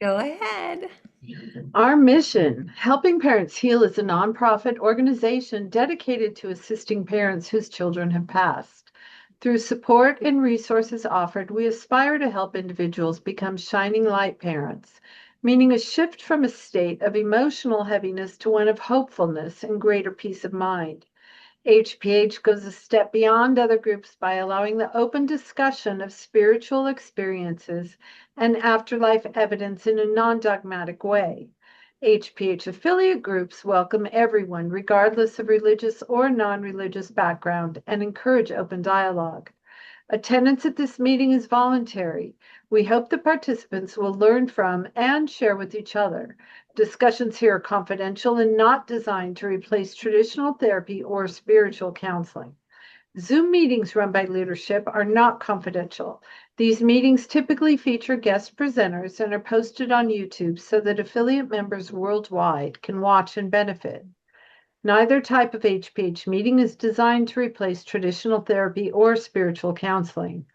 Go ahead. Our mission, Helping Parents Heal, is a nonprofit organization dedicated to assisting parents whose children have passed. Through support and resources offered, we aspire to help individuals become shining light parents, meaning a shift from a state of emotional heaviness to one of hopefulness and greater peace of mind. HPH goes a step beyond other groups by allowing the open discussion of spiritual experiences and afterlife evidence in a non dogmatic way. HPH affiliate groups welcome everyone, regardless of religious or non religious background, and encourage open dialogue. Attendance at this meeting is voluntary. We hope the participants will learn from and share with each other. Discussions here are confidential and not designed to replace traditional therapy or spiritual counseling. Zoom meetings run by leadership are not confidential. These meetings typically feature guest presenters and are posted on YouTube so that affiliate members worldwide can watch and benefit. Neither type of HPH meeting is designed to replace traditional therapy or spiritual counseling.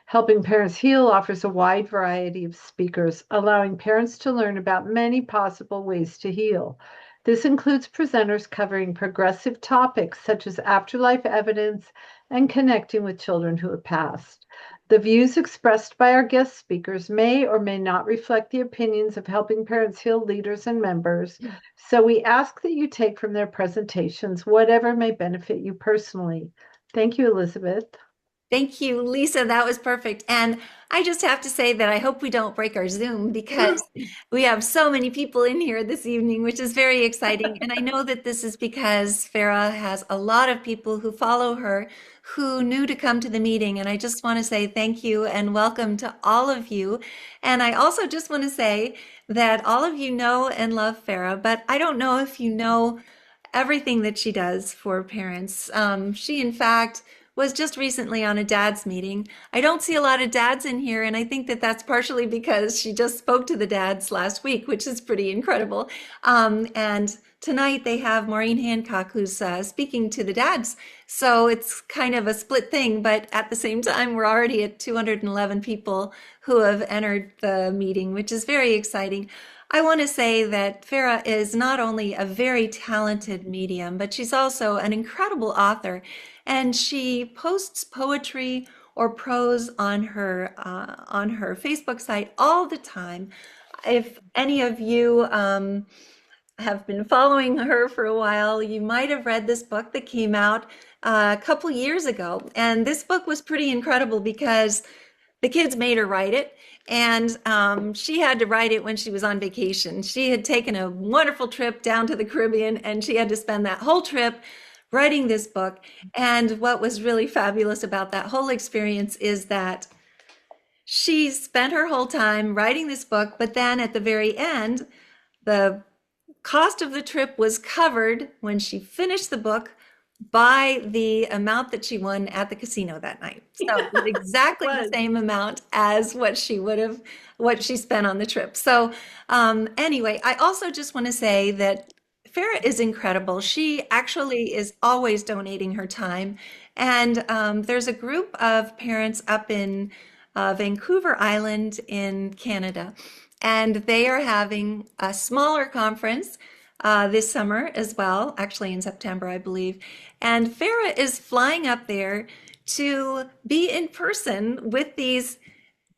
Helping Parents Heal offers a wide variety of speakers, allowing parents to learn about many possible ways to heal. This includes presenters covering progressive topics such as afterlife evidence and connecting with children who have passed. The views expressed by our guest speakers may or may not reflect the opinions of Helping Parents Heal leaders and members, so we ask that you take from their presentations whatever may benefit you personally. Thank you, Elizabeth. Thank you, Lisa. That was perfect. And I just have to say that I hope we don't break our Zoom because we have so many people in here this evening, which is very exciting. And I know that this is because Farah has a lot of people who follow her who knew to come to the meeting. And I just want to say thank you and welcome to all of you. And I also just want to say that all of you know and love Farah, but I don't know if you know everything that she does for parents. She, in fact, was just recently on a dad's meeting. I don't see a lot of dads in here, and I think that that's partially because she just spoke to the dads last week, which is pretty incredible. And tonight they have Maureen Hancock who's speaking to the dads. So it's kind of a split thing, but at the same time, we're already at 211 people who have entered the meeting, which is very exciting. I want to say that Farah is not only a very talented medium, but she's also an incredible author, and she posts poetry or prose on her Facebook site all the time. If any of you have been following her for a while, you might have read this book that came out a couple years ago, and this book was pretty incredible because the kids made her write it, and she had to write it when she was on vacation. She had taken a wonderful trip down to the Caribbean, and she had to spend that whole trip writing this book. And what was really fabulous about that whole experience is that she spent her whole time writing this book, but then at the very end, the cost of the trip was covered when she finished the book by the amount that she won at the casino that night. So it was exactly the same amount as what she spent on the trip. So anyway, I also just want to say that Farah is incredible. She actually is always donating her time. And there's a group of parents up in Vancouver Island in Canada, and they are having a smaller conference this summer as well, actually in September, I believe. And Farah is flying up there to be in person with these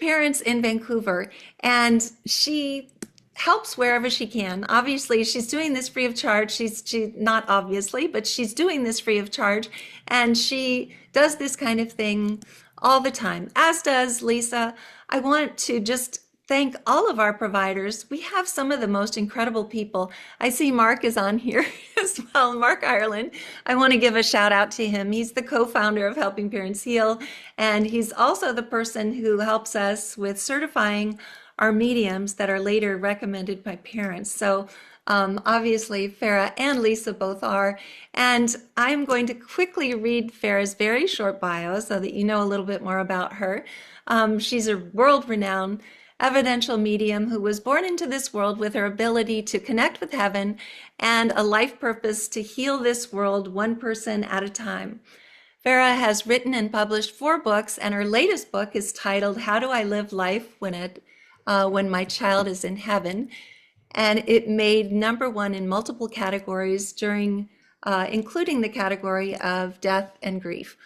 parents in Vancouver, and she helps wherever she can. Obviously, she's doing this free of charge. She not obviously, but she's doing this free of charge, and she does this kind of thing all the time, as does Lisa. I want to just thank all of our providers. We have some of the most incredible people. I see Mark is on here as well, Mark Ireland. I want to give a shout out to him. He's the co-founder of Helping Parents Heal, and he's also the person who helps us with certifying our mediums that are later recommended by parents. So obviously Farah and Lisa both are. And I'm going to quickly read Farah's very short bio so that you know a little bit more about her. She's a world-renowned evidential medium who was born into this world with her ability to connect with heaven and a life purpose to heal this world one person at a time. Farah has written and published 4 books, and her latest book is titled How Do I Live Life When When My Child is in Heaven. And it made number one in multiple categories including the category of death and grief.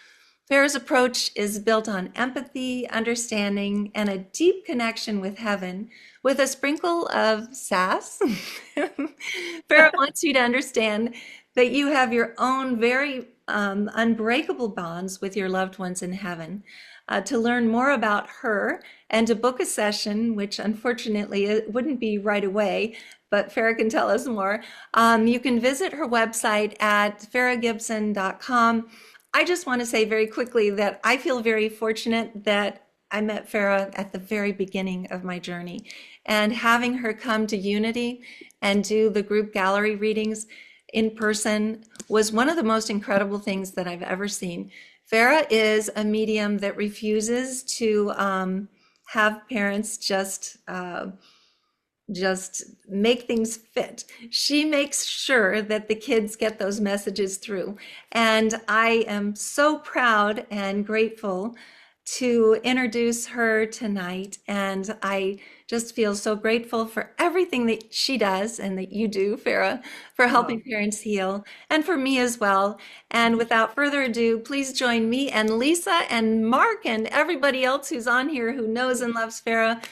Farah's approach is built on empathy, understanding, and a deep connection with heaven with a sprinkle of sass. Farah wants you to understand that you have your own very unbreakable bonds with your loved ones in heaven. To learn more about her and to book a session, which unfortunately it wouldn't be right away, but Farah can tell us more. You can visit her website at faragibson.com. I just want to say very quickly that I feel very fortunate that I met Farah at the very beginning of my journey. And having her come to Unity and do the group gallery readings in person was one of the most incredible things that I've ever seen. Farah is a medium that refuses to have parents just make things fit. She makes sure that the kids get those messages through. And I am so proud and grateful to introduce her tonight. And I just feel so grateful for everything that she does and that you do, Farah, for helping parents heal, and for me as well. And without further ado, please join me and Lisa and Mark and everybody else who's on here who knows and loves Farah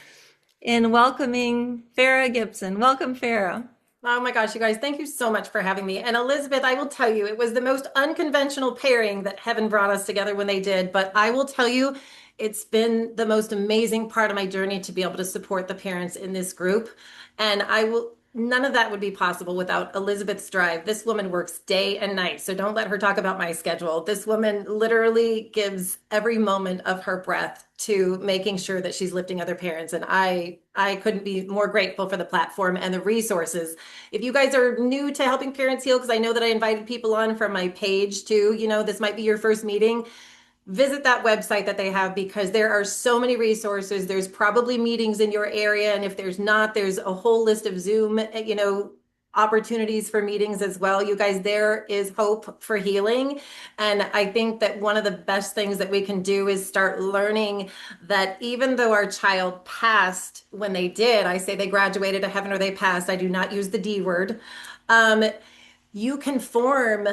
in welcoming Fara Gibson. Welcome, Farah. Oh my gosh, you guys, thank you so much for having me. And Elizabeth, I will tell you, it was the most unconventional pairing that heaven brought us together when they did. But I will tell you, it's been the most amazing part of my journey to be able to support the parents in this group. And none of that would be possible without Elizabeth's drive. This woman works day and night, so don't let her talk about my schedule. This woman literally gives every moment of her breath to making sure that she's lifting other parents. And I couldn't be more grateful for the platform and the resources. If you guys are new to helping parents heal, because I know that I invited people on from my page too, this might be your first meeting. Visit that website that they have, because there are so many resources. There's probably meetings in your area. And if there's not, there's a whole list of Zoom, opportunities for meetings as well. You guys, there is hope for healing. And I think that one of the best things that we can do is start learning that even though our child passed when they did, I say they graduated to heaven or they passed, I do not use the D word. You can form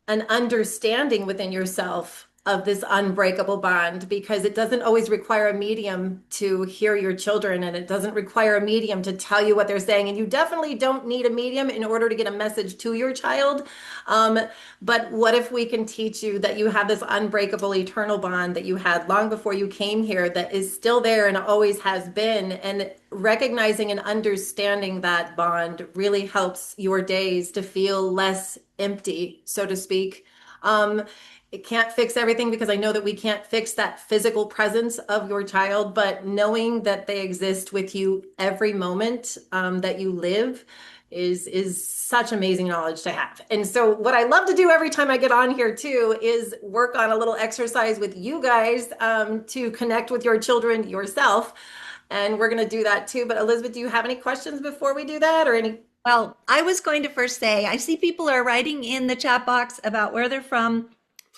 an understanding within yourself of this unbreakable bond, because it doesn't always require a medium to hear your children, and it doesn't require a medium to tell you what they're saying. And you definitely don't need a medium in order to get a message to your child. But what if we can teach you that you have this unbreakable eternal bond that you had long before you came here, that is still there and always has been, and recognizing and understanding that bond really helps your days to feel less empty, so to speak. It can't fix everything, because I know that we can't fix that physical presence of your child, but knowing that they exist with you every moment that you live is such amazing knowledge to have. And so what I love to do every time I get on here too is work on a little exercise with you guys to connect with your children yourself. And we're going to do that too. But Elizabeth, do you have any questions before we do that, or any? Well, I was going to first say, I see people are writing in the chat box about where they're from.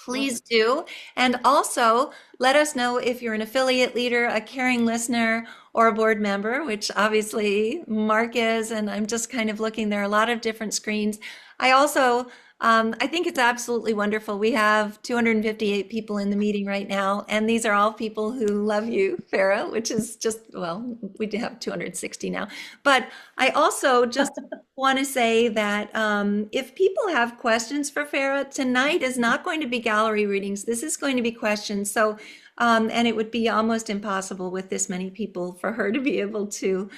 Please do. And also let us know if you're an affiliate leader, a caring listener, or a board member, which obviously Mark is. And I'm just kind of looking, there are a lot of different screens. I also, I think it's absolutely wonderful. We have 258 people in the meeting right now, and these are all people who love you, Farah, which is just, well, we do have 260 now. But I also just want to say that if people have questions for Farah, tonight is not going to be gallery readings. This is going to be questions. So, and it would be almost impossible with this many people for her to be able to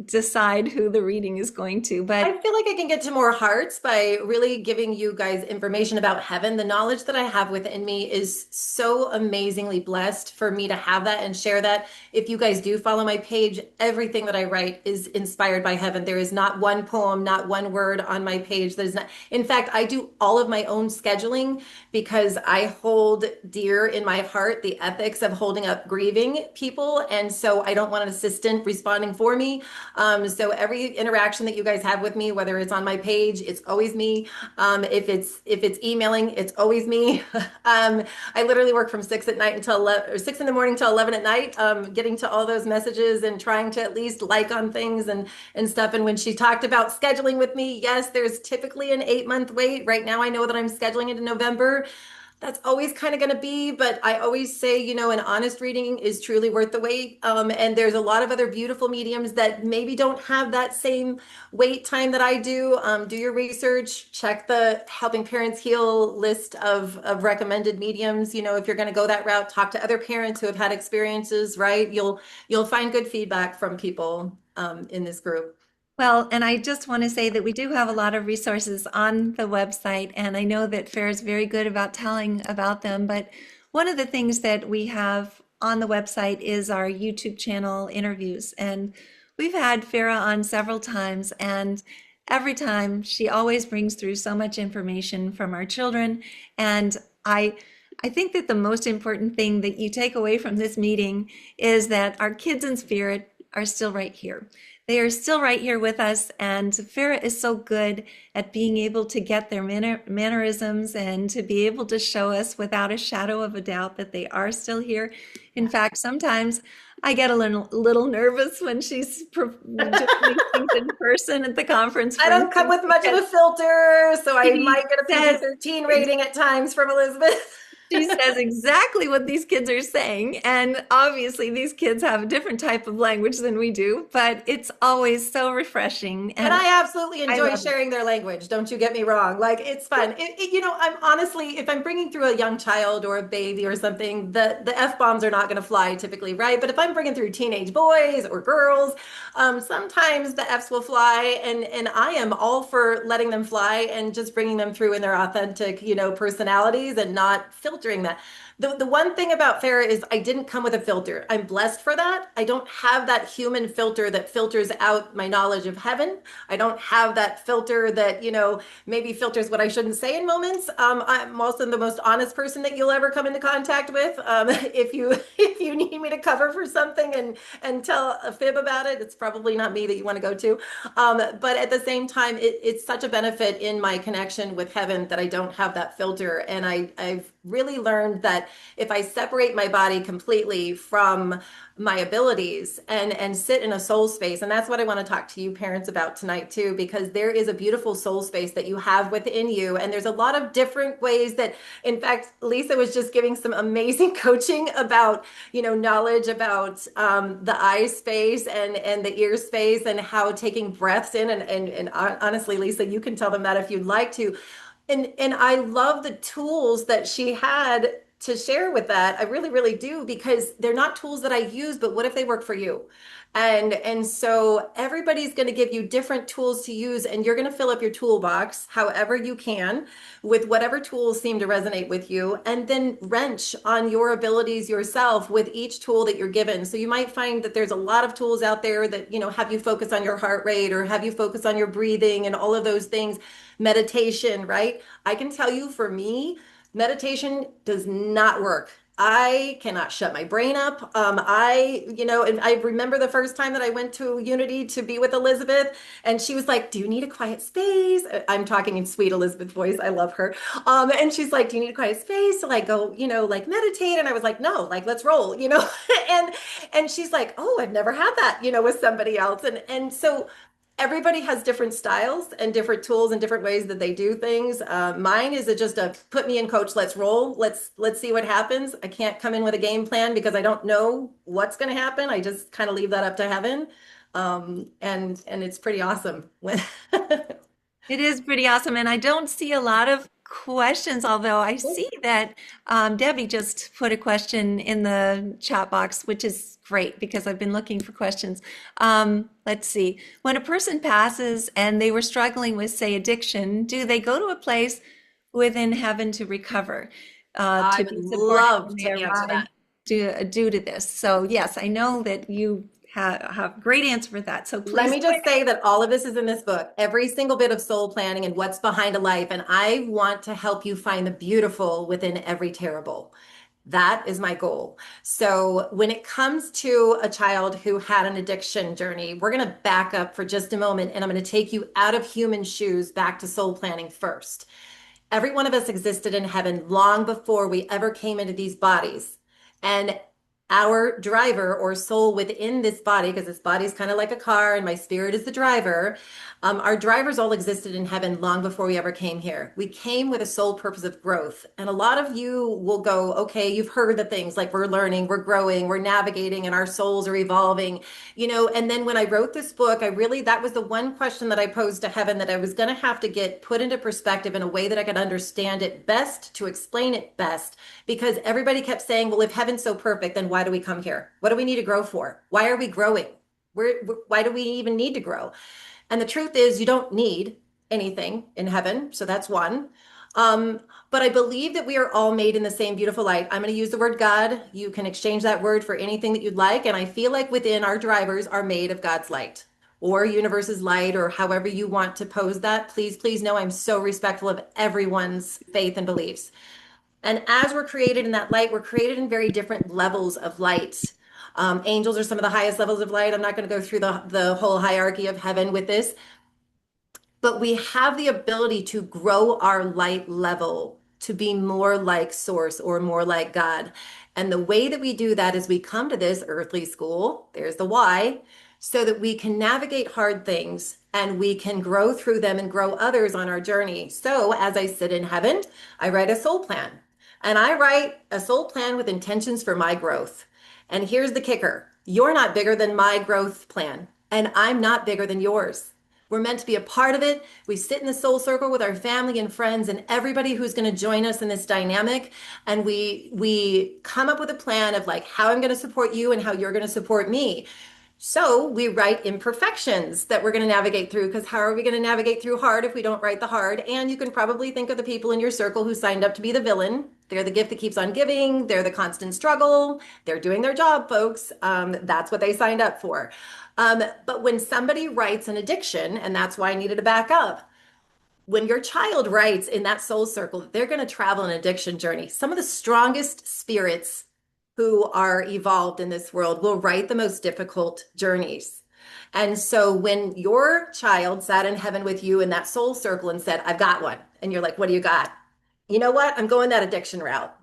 decide who the reading is going to. But I feel like I can get to more hearts by really giving you guys information about heaven. The knowledge that I have within me is so amazingly blessed for me to have that and share that. If you guys do follow my page, everything that I write is inspired by heaven. There is not one poem, not one word on my page that is not. In fact, I do all of my own scheduling, because I hold dear in my heart the ethics of holding up grieving people. And so I don't want an assistant responding for me. So every interaction that you guys have with me, whether it's on my page, it's always me. If it's emailing, it's always me. I literally work from 6 at night until 11, or 6 in the morning till 11 at night, getting to all those messages and trying to at least like on things and stuff. And when she talked about scheduling with me, yes, there's typically an 8 month wait. Right now, I know that I'm scheduling it in November. That's always kind of going to be, but I always say, an honest reading is truly worth the wait. And there's a lot of other beautiful mediums that maybe don't have that same wait time that I do. Do your research, check the Helping Parents Heal list of recommended mediums. If you're going to go that route, talk to other parents who have had experiences, right? You'll find good feedback from people in this group. Well, and I just want to say that we do have a lot of resources on the website, and I know that Farah is very good about telling about them. But one of the things that we have on the website is our YouTube channel interviews. And we've had Farah on several times, and every time she always brings through so much information from our children. And I think that the most important thing that you take away from this meeting is that our kids in spirit are still right here. They are still right here with us, and Farah is so good at being able to get their mannerisms and to be able to show us without a shadow of a doubt that they are still here. In fact, sometimes I get a little nervous when she's doing these things in person at the conference, I for don't come instance, with much of a because filter, so I she might get a says PG-13 rating at times from Elizabeth. she says exactly what these kids are saying. And obviously, these kids have a different type of language than we do, but it's always so refreshing. And And I absolutely I enjoy love it. sharing their language. Don't you get me wrong. Like it's fun. I'm honestly, if I'm bringing through a young child or a baby or something, the F bombs are not going to fly typically, right? But if I'm bringing through teenage boys or girls, sometimes the Fs will fly, and I am all for letting them fly and just bringing them through in their authentic, personalities and not filtering that. The one thing about Farah is I didn't come with a filter. I'm blessed for that. I don't have that human filter that filters out my knowledge of heaven. I don't have that filter that, maybe filters what I shouldn't say in moments. I'm also the most honest person that you'll ever come into contact with. If you if you need me to cover for something and tell a fib about it, it's probably not me that you want to go to. But at the same time, it's such a benefit in my connection with heaven that I don't have that filter. And I've really learned that if I separate my body completely from my abilities and sit in a soul space, and that's what I want to talk to you parents about tonight too, because there is a beautiful soul space that you have within you, and there's a lot of different ways that, in fact, Lisa was just giving some amazing coaching about knowledge about the eye space and the ear space and how taking breaths in and honestly, Lisa, you can tell them that if you'd like to. And I love the tools that she had to share with that. I really, really do, because they're not tools that I use, but what if they work for you? And so everybody's going to give you different tools to use, and you're going to fill up your toolbox however you can with whatever tools seem to resonate with you, and then wrench on your abilities yourself with each tool that you're given. So you might find that there's a lot of tools out there that, have you focus on your heart rate or have you focus on your breathing and all of those things. Meditation, right? I can tell you, for me, meditation does not work. I cannot shut my brain up. And I remember the first time that I went to Unity to be with Elizabeth, and she was like, "Do you need a quiet space?" I'm talking in sweet Elizabeth voice. I love her. And she's like, "Do you need a quiet space to like go, like meditate?" And I was like, "No, like let's roll, and she's like, "Oh, I've never had that, with somebody else." And so everybody has different styles and different tools and different ways that they do things. Mine is just a put me in, coach, let's roll. Let's see what happens. I can't come in with a game plan because I don't know what's going to happen. I just kind of leave that up to heaven. And it's pretty awesome. It is pretty awesome. And I don't see a lot of questions, although I see that Debbie just put a question in the chat box, which is great because I've been looking for questions. Let's see. When a person passes and they were struggling with, say, addiction, do they go to a place within heaven to recover, I to would be supported love when they to answer arrive that. due to this? So yes, I know that you have great answer for that. So Let please me go just say that all of this is in this book, every single bit of soul planning and what's behind a life. And I want to help you find the beautiful within every terrible. That is my goal. So when it comes to a child who had an addiction journey, we're going to back up for just a moment and I'm going to take you out of human shoes back to soul planning first. Every one of us existed in heaven long before we ever came into these bodies. And our driver or soul within this body, because this body is kind of like a car and my spirit is the driver, our drivers all existed in heaven long before we ever came here. We came with a sole purpose of growth. And a lot of you will go, okay, you've heard the things like we're learning, we're growing, we're navigating, and our souls are evolving, you know. And then when I wrote this book, that was the one question that I posed to heaven that I was going to have to get put into perspective in a way that I could understand it best, to explain it best, because everybody kept saying, well, if heaven's so perfect, then why do we come here? What do we need to grow for? Why are we growing? Why do we even need to grow? And the truth is, you don't need anything in heaven. So that's one. Um, but I believe that we are all made in the same beautiful light. I'm going to use the word God. You can exchange that word for anything that you'd like. And I feel like within our drivers are made of God's light or universe's light, or however you want to pose that. Please, please know I'm so respectful of everyone's faith and beliefs. And as we're created in that light, we're created in very different levels of light. Angels are some of the highest levels of light. I'm not going to go through the whole hierarchy of heaven with this, but we have the ability to grow our light level to be more like source or more like God. And the way that we do that is we come to this earthly school, there's the why, so that we can navigate hard things and we can grow through them and grow others on our journey. So as I sit in heaven, I write a soul plan. And I write a soul plan with intentions for my growth. And here's the kicker. You're not bigger than my growth plan, and I'm not bigger than yours. We're meant to be a part of it. We sit in the soul circle with our family and friends and everybody who's going to join us in this dynamic. And we come up with a plan of like how I'm going to support you and how you're going to support me. So we write imperfections that we're going to navigate through, because how are we going to navigate through hard if we don't write the hard? And you can probably think of the people in your circle who signed up to be the villain. They're the gift that keeps on giving. They're the constant struggle. They're doing their job, folks. That's what they signed up for. But when somebody writes an addiction, and that's why I needed to back up, when your child writes in that soul circle, they're going to travel an addiction journey. Some of the strongest spirits who are evolved in this world will write the most difficult journeys. And so when your child sat in heaven with you in that soul circle and said, I've got one, and you're like, what do you got? You know what? I'm going that addiction route.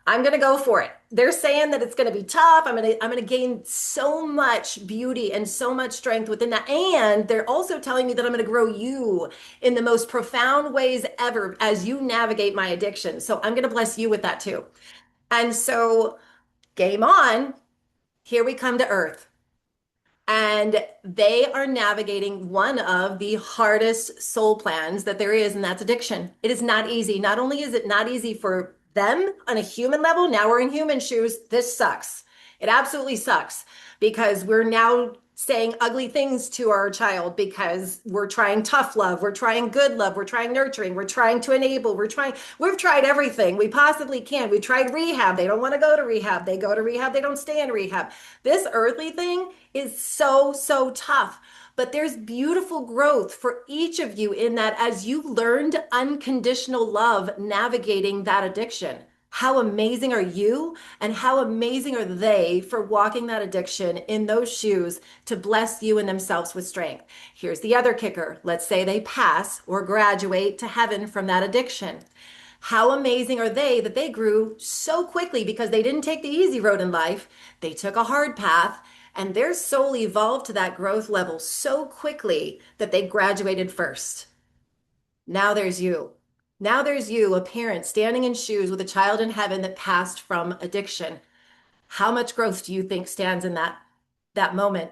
I'm going to go for it. They're saying that it's going to be tough. I'm going to gain so much beauty and so much strength within that. And they're also telling me that I'm going to grow you in the most profound ways ever as you navigate my addiction. So I'm going to bless you with that too. And so game on, here we come to Earth. And they are navigating one of the hardest soul plans that there is, and that's addiction. It is not easy. Not only is it not easy for them on a human level, now we're in human shoes, this sucks. It absolutely sucks because we're now saying ugly things to our child because we're trying tough love, we're trying good love, we're trying nurturing, we're trying to enable, we've tried everything we possibly can. We tried rehab. They don't want to go to rehab. They go to rehab. They don't stay in rehab. This earthly thing is so, so tough. But there's beautiful growth for each of you in that as you learned unconditional love navigating that addiction. How amazing are you and how amazing are they for walking that addiction in those shoes to bless you and themselves with strength? Here's the other kicker. Let's say they pass or graduate to heaven from that addiction. How amazing are they that they grew so quickly because they didn't take the easy road in life. They took a hard path and their soul evolved to that growth level so quickly that they graduated first. Now there's you. Now there's you, a parent standing in shoes with a child in heaven that passed from addiction. How much growth do you think stands in that moment?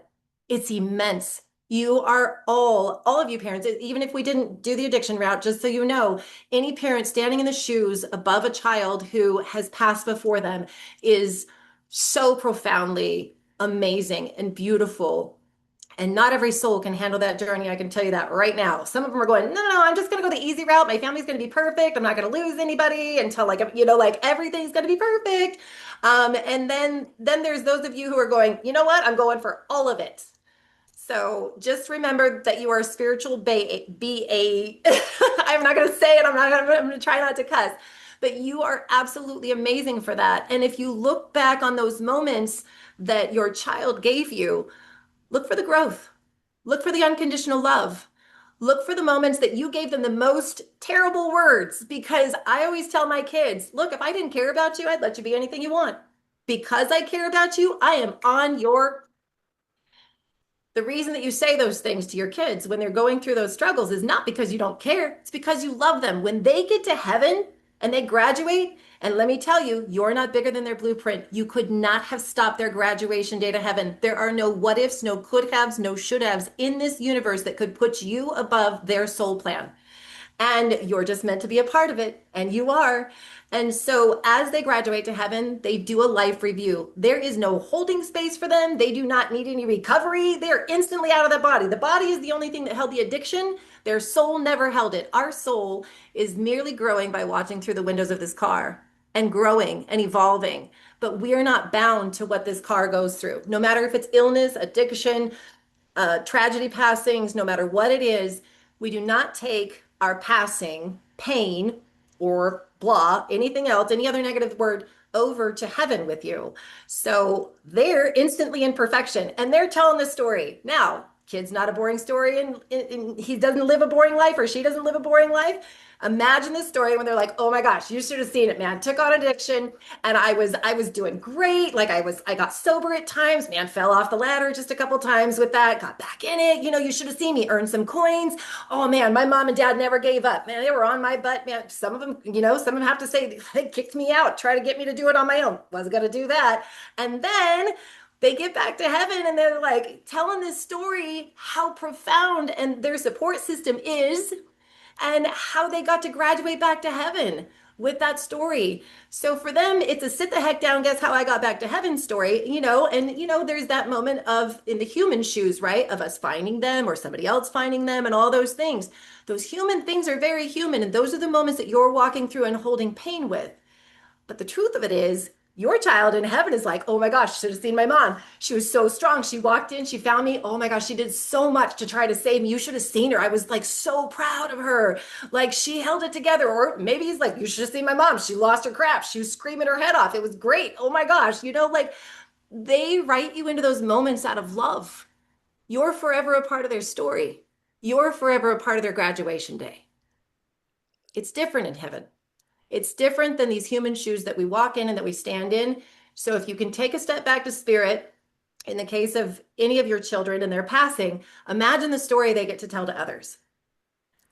It's immense. You are all of you parents, even if we didn't do the addiction route, just so you know, any parent standing in the shoes above a child who has passed before them is so profoundly amazing and beautiful. And not every soul can handle that journey. I can tell you that right now. Some of them are going, no, no, no, I'm just going to go the easy route. My family's going to be perfect. I'm not going to lose anybody until like everything's going to be perfect. And then there's those of you who are going, you know what? I'm going for all of it. So just remember that you are a spiritual BA. I'm not going to say it. I'm going to try not to cuss. but you are absolutely amazing for that. And if you look back on those moments that your child gave you, look for the growth, look for the unconditional love. Look for the moments that you gave them the most terrible words, because I always tell my kids, look, if I didn't care about you, I'd let you be anything you want. Because I care about you, I am on your. The reason that you say those things to your kids when they're going through those struggles is not because you don't care. It's because you love them. When they get to heaven and they graduate, and let me tell you, you're not bigger than their blueprint. You could not have stopped their graduation day to heaven. There are no what ifs, no could haves, no should haves in this universe that could put you above their soul plan. And you're just meant to be a part of it, and you are. And so as they graduate to heaven, they do a life review. There is no holding space for them. They do not need any recovery. They're instantly out of the body. The body is the only thing that held the addiction. Their soul never held it. Our soul is merely growing by watching through the windows of this car and growing and evolving. But we are not bound to what this car goes through. No matter if it's illness, addiction, tragedy passings, no matter what it is, we do not take our passing, pain, or blah, anything else, any other negative word, over to heaven with you. So they're instantly in perfection, and they're telling the story. Now, kid's not a boring story, and he doesn't live a boring life, or she doesn't live a boring life. Imagine this story when they're like, "Oh my gosh, you should have seen it, man. Took on addiction, and I was doing great. Like I got sober at times, man, fell off the ladder just a couple times with that, got back in it. You should have seen me earn some coins. Oh man, my mom and dad never gave up. Man, they were on my butt, man. Some of them, some of them have to say they kicked me out, try to get me to do it on my own. Wasn't gonna do that. And then they get back to heaven and they're like telling this story, how profound and their support system is, and how they got to graduate back to heaven with that story. So for them, it's a sit the heck down, guess how I got back to heaven story, and there's that moment of in the human shoes, right? Of us finding them or somebody else finding them and all those things. Those human things are very human. And those are the moments that you're walking through and holding pain with. But the truth of it is, your child in heaven is like, oh my gosh, should have seen my mom. She was so strong. She walked in, she found me. Oh my gosh, she did so much to try to save me. You should have seen her. I was like so proud of her. Like she held it together. Or maybe he's like, you should have seen my mom. She lost her crap. She was screaming her head off. It was great. Oh my gosh. Like they write you into those moments out of love. You're forever a part of their story. You're forever a part of their graduation day. It's different in heaven. It's different than these human shoes that we walk in and that we stand in. So if you can take a step back to spirit, in the case of any of your children and their passing, imagine the story they get to tell to others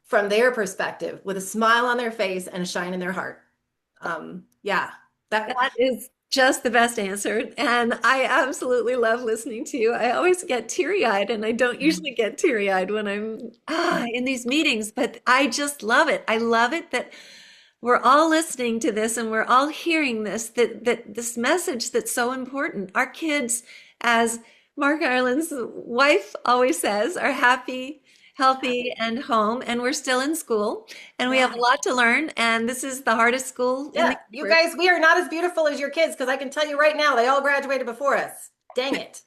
from their perspective with a smile on their face and a shine in their heart. Yeah, That is just the best answer. And I absolutely love listening to you. I always get teary-eyed, and I don't usually get teary-eyed when I'm in these meetings, but I just love it. I love it that we're all listening to this and we're all hearing this, that this message that's so important. Our kids, as Mark Ireland's wife always says, are happy, healthy, and home, and we're still in school, and we have a lot to learn, and this is the hardest school in the you guys, we are not as beautiful as your kids, because I can tell you right now, they all graduated before us. Dang it.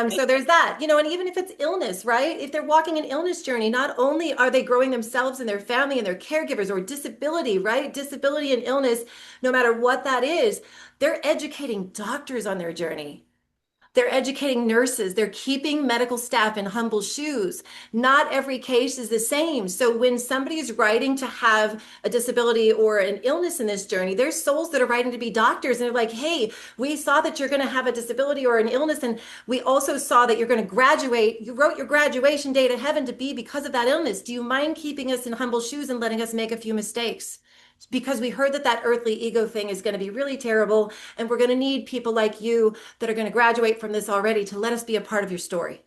So there's that, and even if it's illness, right? If they're walking an illness journey, not only are they growing themselves and their family and their caregivers, or disability, right? Disability and illness, no matter what that is, they're educating doctors on their journey. They're educating nurses. They're keeping medical staff in humble shoes. Not every case is the same. So when somebody is writing to have a disability or an illness in this journey, there's souls that are writing to be doctors. And they're like, hey, we saw that you're going to have a disability or an illness. And we also saw that you're going to graduate. You wrote your graduation day to heaven to be because of that illness. Do you mind keeping us in humble shoes and letting us make a few mistakes? Because we heard that earthly ego thing is going to be really terrible, and we're going to need people like you that are going to graduate from this already to let us be a part of your story.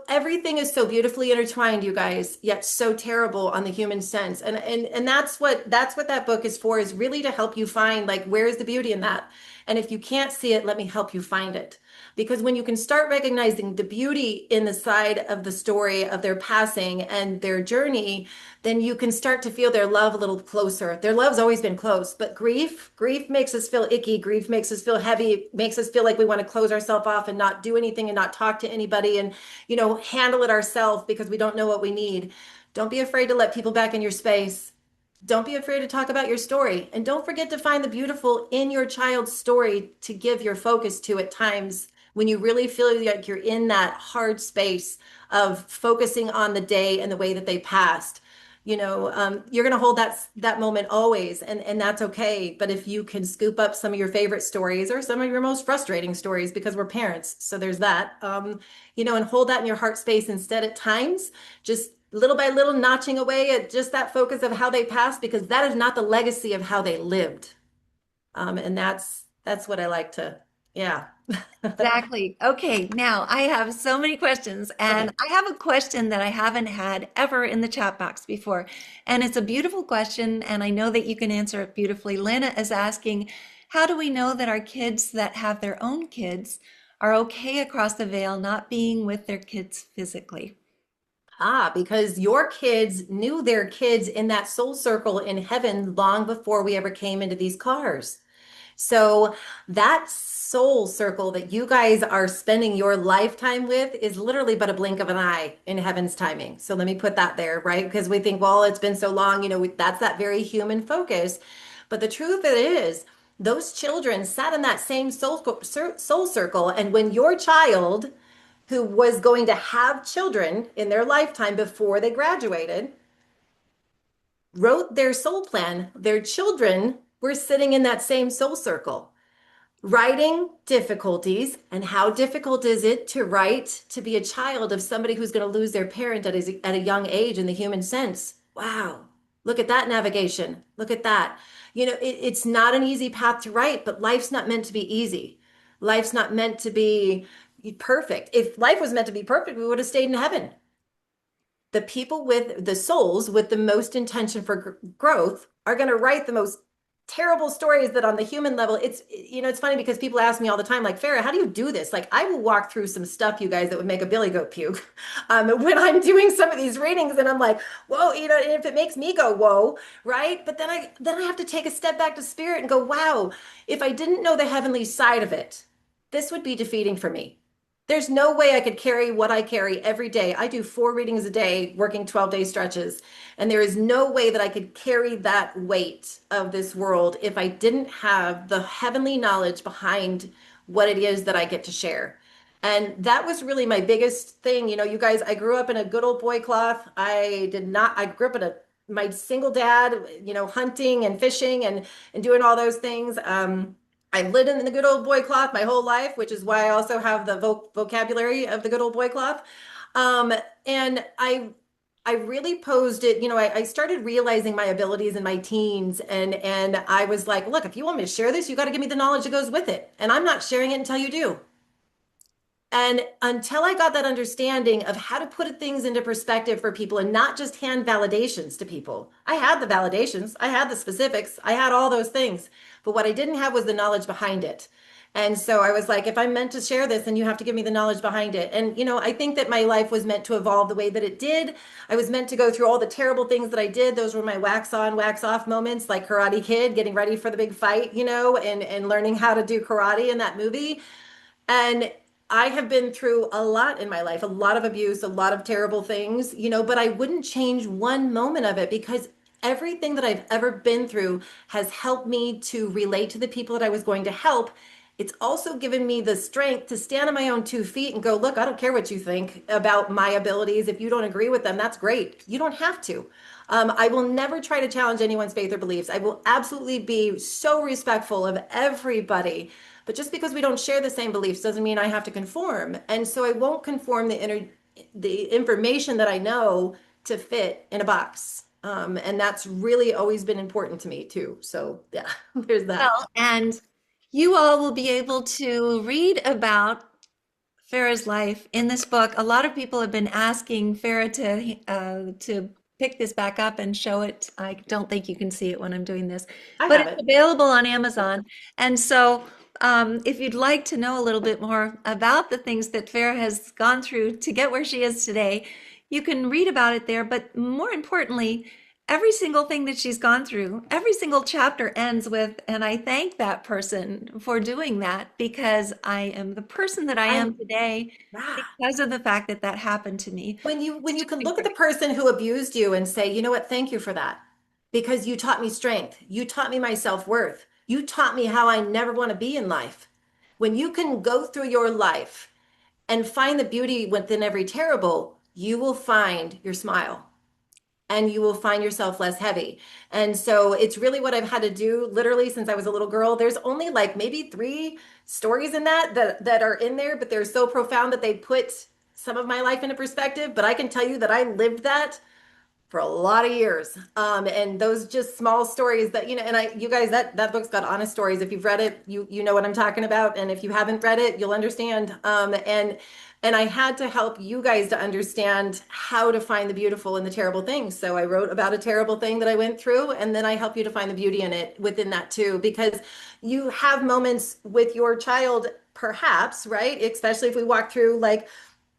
Everything is so beautifully intertwined, you guys, yet so terrible on the human sense. And that's what that book is for, is really to help you find, like, where's the beauty in that? And if you can't see it, let me help you find it. Because when you can start recognizing the beauty in the side of the story of their passing and their journey, then you can start to feel their love a little closer. Their love's always been close, but grief makes us feel icky. Grief makes us feel heavy. It makes us feel like we want to close ourselves off and not do anything and not talk to anybody and, handle it ourselves because we don't know what we need. Don't be afraid to let people back in your space. Don't be afraid to talk about your story. And don't forget to find the beautiful in your child's story to give your focus to at times when you really feel like you're in that hard space of focusing on the day and the way that they passed. You're going to hold that moment always, and that's okay. But if you can scoop up some of your favorite stories or some of your most frustrating stories, because we're parents, so there's that, and hold that in your heart space instead at times, just little by little notching away at just that focus of how they passed, because that is not the legacy of how they lived. And that's what I like to, yeah. Exactly. Okay, now I have so many questions, and Okay. I have a question that I haven't had ever in the chat box before. And it's a beautiful question, and I know that you can answer it beautifully. Lena is asking, how do we know that our kids that have their own kids are okay across the veil, not being with their kids physically? Because your kids knew their kids in that soul circle in heaven long before we ever came into these cars. So that soul circle that you guys are spending your lifetime with is literally but a blink of an eye in heaven's timing. So let me put that there, right? Because we think, well, it's been so long, that's that very human focus. But the truth it is, those children sat in that same soul circle. And when your child, who was going to have children in their lifetime before they graduated, wrote their soul plan, their children were sitting in that same soul circle, writing difficulties. And how difficult is it to write to be a child of somebody who's going to lose their parent at a young age in the human sense? Wow. Look at that navigation. Look at that. It's not an easy path to write, but life's not meant to be easy. Life's not meant to be perfect. If life was meant to be perfect, we would have stayed in heaven. The people with the souls with the most intention for growth are going to write the most terrible stories that on the human level, it's funny because people ask me all the time, like, Farah, how do you do this? Like, I will walk through some stuff, you guys, that would make a billy goat puke when I'm doing some of these readings, and I'm like, whoa, and if it makes me go, whoa, right? But then I have to take a step back to spirit and go, wow, if I didn't know the heavenly side of it, this would be defeating for me. There's no way I could carry what I carry every day. I do 4 readings a day, working 12-day stretches. And there is no way that I could carry that weight of this world if I didn't have the heavenly knowledge behind what it is that I get to share. And that was really my biggest thing. You guys, I grew up in a good old boy cloth. I grew up in my single dad, hunting and fishing and doing all those things. I lived in the good old boy cloth my whole life, which is why I also have the vocabulary of the good old boy cloth. Um, and I really posed it, I started realizing my abilities in my teens, and I was like, look, if you want me to share this, you got to give me the knowledge that goes with it. And I'm not sharing it until you do. And until I got that understanding of how to put things into perspective for people and not just hand validations to people, I had the validations, I had the specifics, I had all those things. But what I didn't have was the knowledge behind it. And so I was like, if I'm meant to share this, then you have to give me the knowledge behind it. And, I think that my life was meant to evolve the way that it did. I was meant to go through all the terrible things that I did. Those were my wax on, wax off moments, like Karate Kid, getting ready for the big fight, and learning how to do karate in that movie. And I have been through a lot in my life, a lot of abuse, a lot of terrible things, but I wouldn't change one moment of it, because everything that I've ever been through has helped me to relate to the people that I was going to help. It's also given me the strength to stand on my own 2 feet and go, look, I don't care what you think about my abilities. If you don't agree with them, that's great. You don't have to. I will never try to challenge anyone's faith or beliefs. I will absolutely be so respectful of everybody. But just because we don't share the same beliefs doesn't mean I have to conform. And so I won't conform the information that I know to fit in a box. And that's really always been important to me too. So yeah, there's that. Well, and you all will be able to read about Farah's life in this book. A lot of people have been asking Farah to pick this back up and show it. I don't think you can see it when I'm doing this, I but have it's it. available on Amazon. And so, if you'd like to know a little bit more about the things that Farah has gone through to get where she is today, you can read about it there. But more importantly, every single thing that she's gone through, every single chapter ends with, and I thank that person for doing that, because I am the person that I I am today yeah. because of the fact that that happened to me. When you It's can just look at the incredible. person who abused you and say, you know what, thank you for that. because you taught me strength. You taught me my self-worth. You taught me how I never want to be in life. When you can go through your life and find the beauty within every terrible, you will find your smile and you will find yourself less heavy. And so it's really what I've had to do literally since I was a little girl. There's only like maybe 3 stories in that are in there, but they're so profound that they put some of my life into perspective. But I can tell you that I lived that for a lot of years. And those just small stories that, and you guys, that book's got honest stories. If you've read it, you know what I'm talking about. And if you haven't read it, you'll understand. And I had to help you guys to understand how to find the beautiful in the terrible things. So I wrote about a terrible thing that I went through, and then I help you to find the beauty in it within that too, because you have moments with your child, perhaps, right? Especially if we walk through like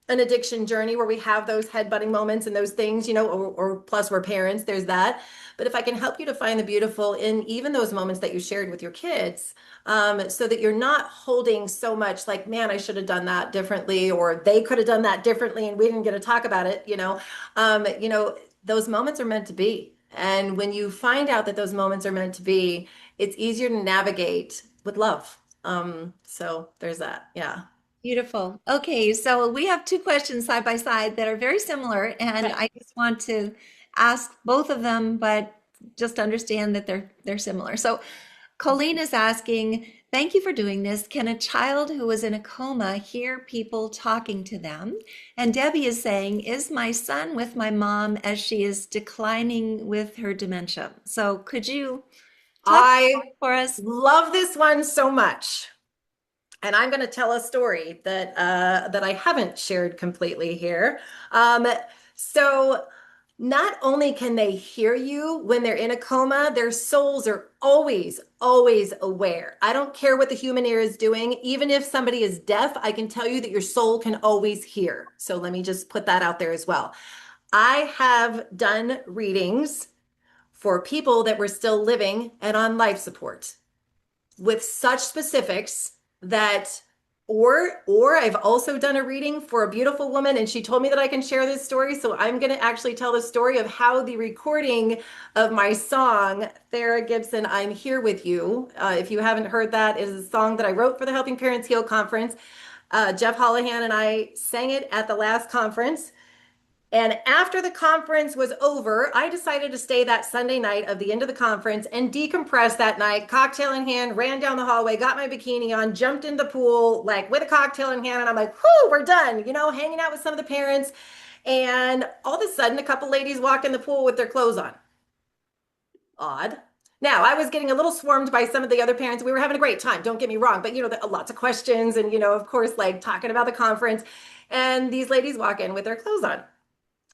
an addiction journey where we have those head-butting moments and those things, or plus we're parents, there's that. But if I can help you to find the beautiful in even those moments that you shared with your kids, so that you're not holding so much like, man, I should have done that differently, or they could have done that differently and we didn't get to talk about it, those moments are meant to be. And when you find out that those moments are meant to be, it's easier to navigate with love. So there's that. Yeah. Beautiful. Okay, so we have two questions side by side that are very similar, and Okay. I just want to ask both of them, but just understand that they're similar. So Colleen is asking, thank you for doing this. Can a child who is in a coma hear people talking to them? And Debbie is saying, is my son with my mom as she is declining with her dementia? So could you talk I for us? love this one so much. And I'm going to tell a story that I haven't shared completely here. Um, so not only can they hear you when they're in a coma, their souls are always, always aware. I don't care what the human ear is doing. Even if somebody is deaf, I can tell you that your soul can always hear. So let me just put that out there as well. I have done readings for people that were still living and on life support with such specifics that or I've also done a reading for a beautiful woman and she told me that I can share this story, so I'm going to actually tell the story of how the recording of my song Fara Gibson, I'm Here With You, if you haven't heard that, is a song that I wrote for the Helping Parents Heal conference. Jeff Holohan and I sang it at the last conference. And after the conference was over, I decided to stay that Sunday night of the end of the conference and decompress that night, cocktail in hand, ran down the hallway, got my bikini on, jumped in the pool, like with a cocktail in hand. And I'm like, whoo, we're done, hanging out with some of the parents. And all of a sudden, a couple ladies walk in the pool with their clothes on. Odd. Now, I was getting a little swarmed by some of the other parents. We were having a great time, don't get me wrong, but lots of questions and, of course, like talking about the conference. And these ladies walk in with their clothes on.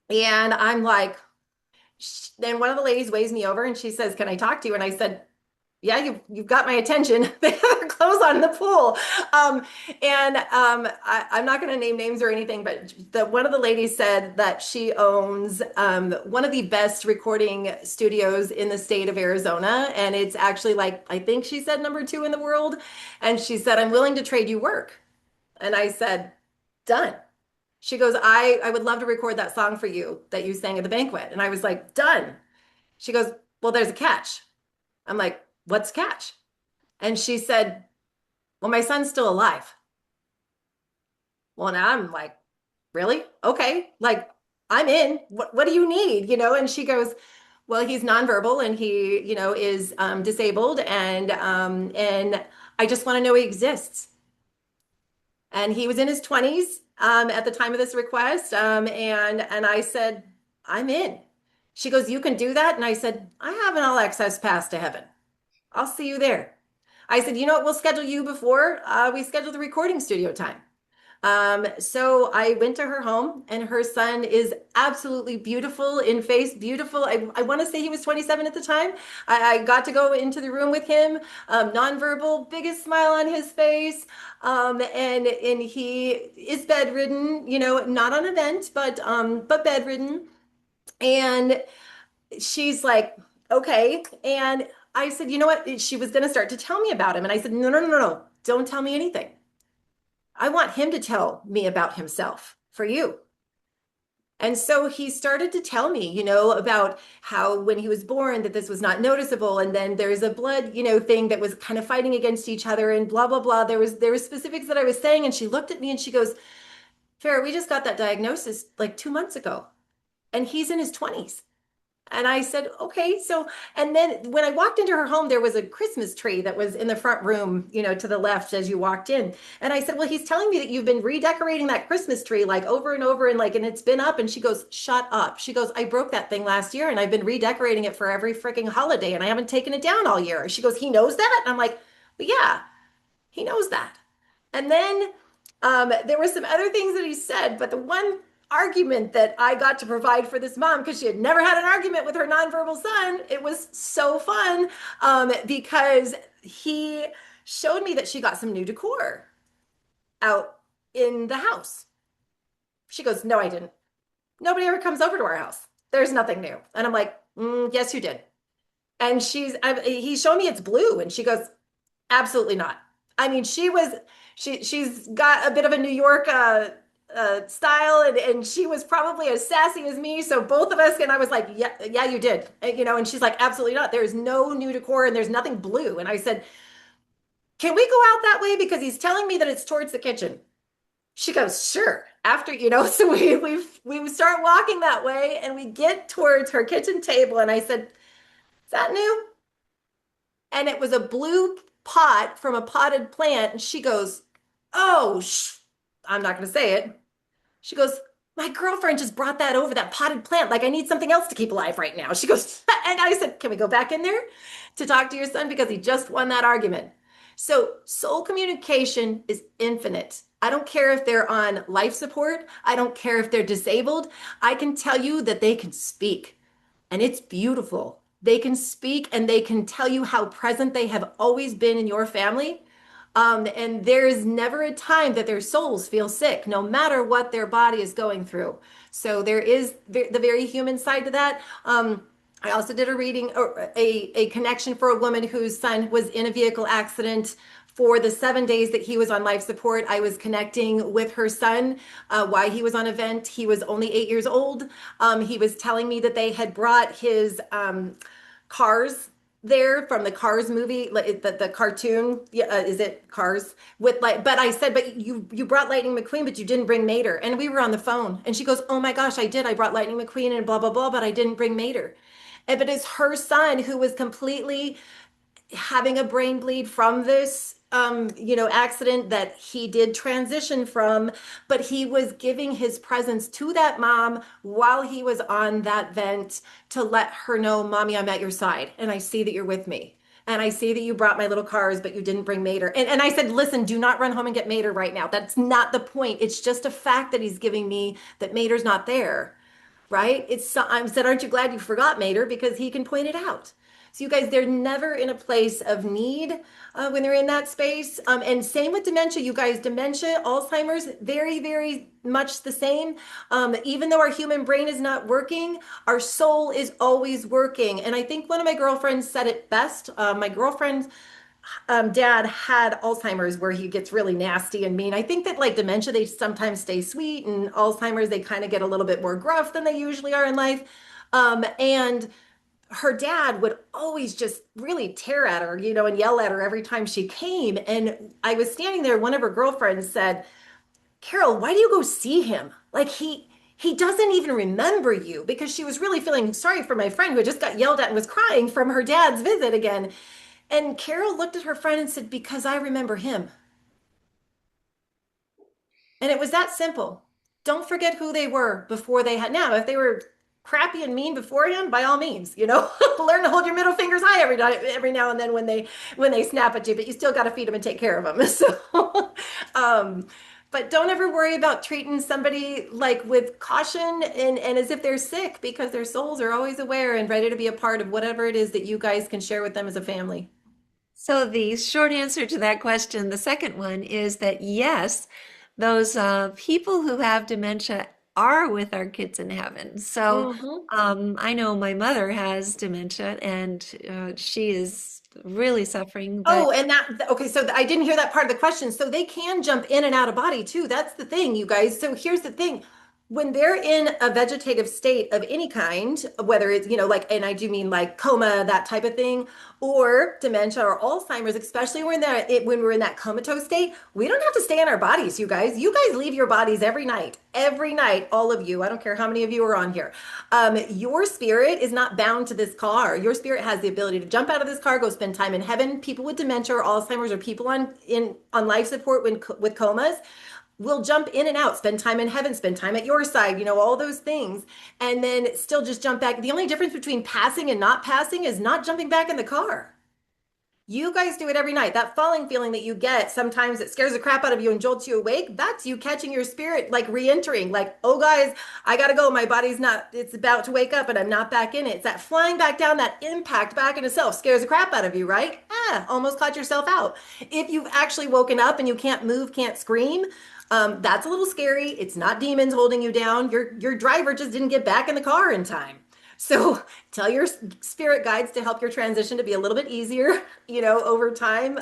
And I'm like, then one of the ladies waves me over and she says, "Can I talk to you?" And I said, "Yeah, you've got my attention." They have their clothes on in the pool. I'm not going to name names or anything, but one of the ladies said that she owns one of the best recording studios in the state of Arizona. And it's actually like, I think she said #2 in the world. And she said, "I'm willing to trade you work." And I said, "Done." She goes, I would love to record that song for you that you sang at the banquet. And I was like, "Done." She goes, "Well, there's a catch." I'm like, "What's the catch?" And she said, "Well, my son's still alive." Well, now I'm like, "Really? Okay. Like, I'm in. What do you need?" And she goes, "Well, he's nonverbal and he, is disabled. And I just want to know he exists." And he was in his 20s at the time of this request. And I said, "I'm in." She goes, "You can do that?" And I said, "I have an all access pass to heaven. I'll see you there." I said, "You know what? We'll schedule you before we schedule the recording studio time." So I went to her home, and her son is absolutely beautiful in face, beautiful. I want to say he was 27 at the time. I got to go into the room with him, nonverbal, biggest smile on his face. And he is bedridden, not on a vent, but bedridden. And she's like, "Okay." And I said, "You know what?" She was going to start to tell me about him. And I said, "No, no, no, no, no. Don't tell me anything. I want him to tell me about himself for you." And so he started to tell me, about how when he was born that this was not noticeable, and then there's a blood, thing that was kind of fighting against each other, and blah blah blah. There was specifics that I was saying, and she looked at me and she goes, "Farah, we just got that diagnosis like 2 months ago, and he's in his 20s." And I said, okay. So, and then when I walked into her home, there was a Christmas tree that was in the front room, to the left as you walked in. And I said, well, he's telling me that you've been redecorating that Christmas tree like over and over, and and it's been up. And she goes, shut up. She goes, I broke that thing last year and I've been redecorating it for every freaking holiday and I haven't taken it down all year. She goes, he knows that? And I'm like, well, yeah, he knows that. And then there were some other things that he said, but the one argument that I got to provide for this mom, because she had never had an argument with her nonverbal son, it was so fun, because he showed me that she got some new decor out in the house. She goes, no, I didn't. Nobody ever comes over to our house. There's nothing new. And I'm like, yes, you did. And he's showing me it's blue. And she goes, absolutely not. I mean, she's got a bit of a New York style, and she was probably as sassy as me. So both of us, and I was like, yeah, you did, and she's like, absolutely not. There's no new decor and there's nothing blue. And I said, can we go out that way? Because he's telling me that it's towards the kitchen. She goes, sure. After, so we start walking that way and we get towards her kitchen table. And I said, is that new? And it was a blue pot from a potted plant. And she goes, oh, I'm not going to say it. She goes, my girlfriend just brought that over, that potted plant. Like, I need something else to keep alive right now. She goes, and I said, can we go back in there to talk to your son? Because he just won that argument. So soul communication is infinite. I don't care if they're on life support. I don't care if they're disabled. I can tell you that they can speak, and it's beautiful. They can speak and they can tell you how present they have always been in your family. And there's never a time that their souls feel sick, no matter what their body is going through. So there is the very human side to that. I also did a reading, or a connection for a woman whose son was in a vehicle accident. For the 7 days that he was on life support, I was connecting with her son while he was on a vent. He was only 8 years old. He was telling me that they had brought his Cars there from the Cars movie, like the cartoon. Yeah, is it Cars? With like, but I said, but you brought Lightning McQueen, but you didn't bring Mater. And we were on the phone, and she goes, "Oh my gosh, I did. I brought Lightning McQueen and blah blah blah, but I didn't bring Mater." And but it's her son who was completely having a brain bleed from this accident that he did transition from, but he was giving his presence to that mom while he was on that vent to let her know, mommy, I'm at your side and I see that you're with me. And I see that you brought my little cars, but you didn't bring Mater. And I said, listen, do not run home and get Mater right now. That's not the point. It's just a fact that he's giving me that Mater's not there, right? I said, aren't you glad you forgot Mater? Because he can point it out. So you guys, they're never in a place of need when they're in that space. And same with dementia, you guys, dementia, Alzheimer's, very, very much the same. Even though our human brain is not working, our soul is always working. And I think one of my girlfriends said it best. My girlfriend's dad had Alzheimer's, where he gets really nasty and mean. I think that like dementia, they sometimes stay sweet, and Alzheimer's, they kind of get a little bit more gruff than they usually are in life. And her dad would always just really tear at her, and yell at her every time she came. And I was standing there. One of her girlfriends said, Carol, why do you go see him? Like he doesn't even remember you, because she was really feeling sorry for my friend who had just got yelled at and was crying from her dad's visit again. And Carol looked at her friend and said, because I remember him. And it was that simple. Don't forget who they were before they had. Now, if they were crappy and mean before him, by all means, learn to hold your middle fingers high every now and then when they snap at you, but you still got to feed them and take care of them. So, but don't ever worry about treating somebody like with caution and as if they're sick, because their souls are always aware and ready to be a part of whatever it is that you guys can share with them as a family. So the short answer to that question, the second one, is that yes, those people who have dementia are with our kids in heaven. So Mhm. I know my mother has dementia, and she is really suffering, but Oh, and okay, so I didn't hear that part of the question. So they can jump in and out of body too. That's the thing, you guys. So here's the thing. when they're in a vegetative state of any kind, whether it's, like, and I do mean like coma, that type of thing, or dementia or Alzheimer's, especially when we're in that comatose state, we don't have to stay in our bodies, you guys. You guys leave your bodies every night, all of you. I don't care how many of you are on here. Your spirit is not bound to this car. Your spirit has the ability to jump out of this car, go spend time in heaven. People with dementia or Alzheimer's or people on life support with comas will jump in and out, spend time in heaven, spend time at your side, all those things, and then still just jump back. The only difference between passing and not passing is not jumping back in the car. You guys do it every night. That falling feeling that you get, sometimes it scares the crap out of you and jolts you awake. That's you catching your spirit, like re-entering, like, oh guys, I gotta go. My body's not, it's about to wake up and I'm not back in it. It's that flying back down, that impact back into self scares the crap out of you, right? Almost caught yourself out. If you've actually woken up and you can't move, can't scream, that's a little scary. It's not demons holding you down. Your driver just didn't get back in the car in time. So tell your spirit guides to help your transition to be a little bit easier, over time.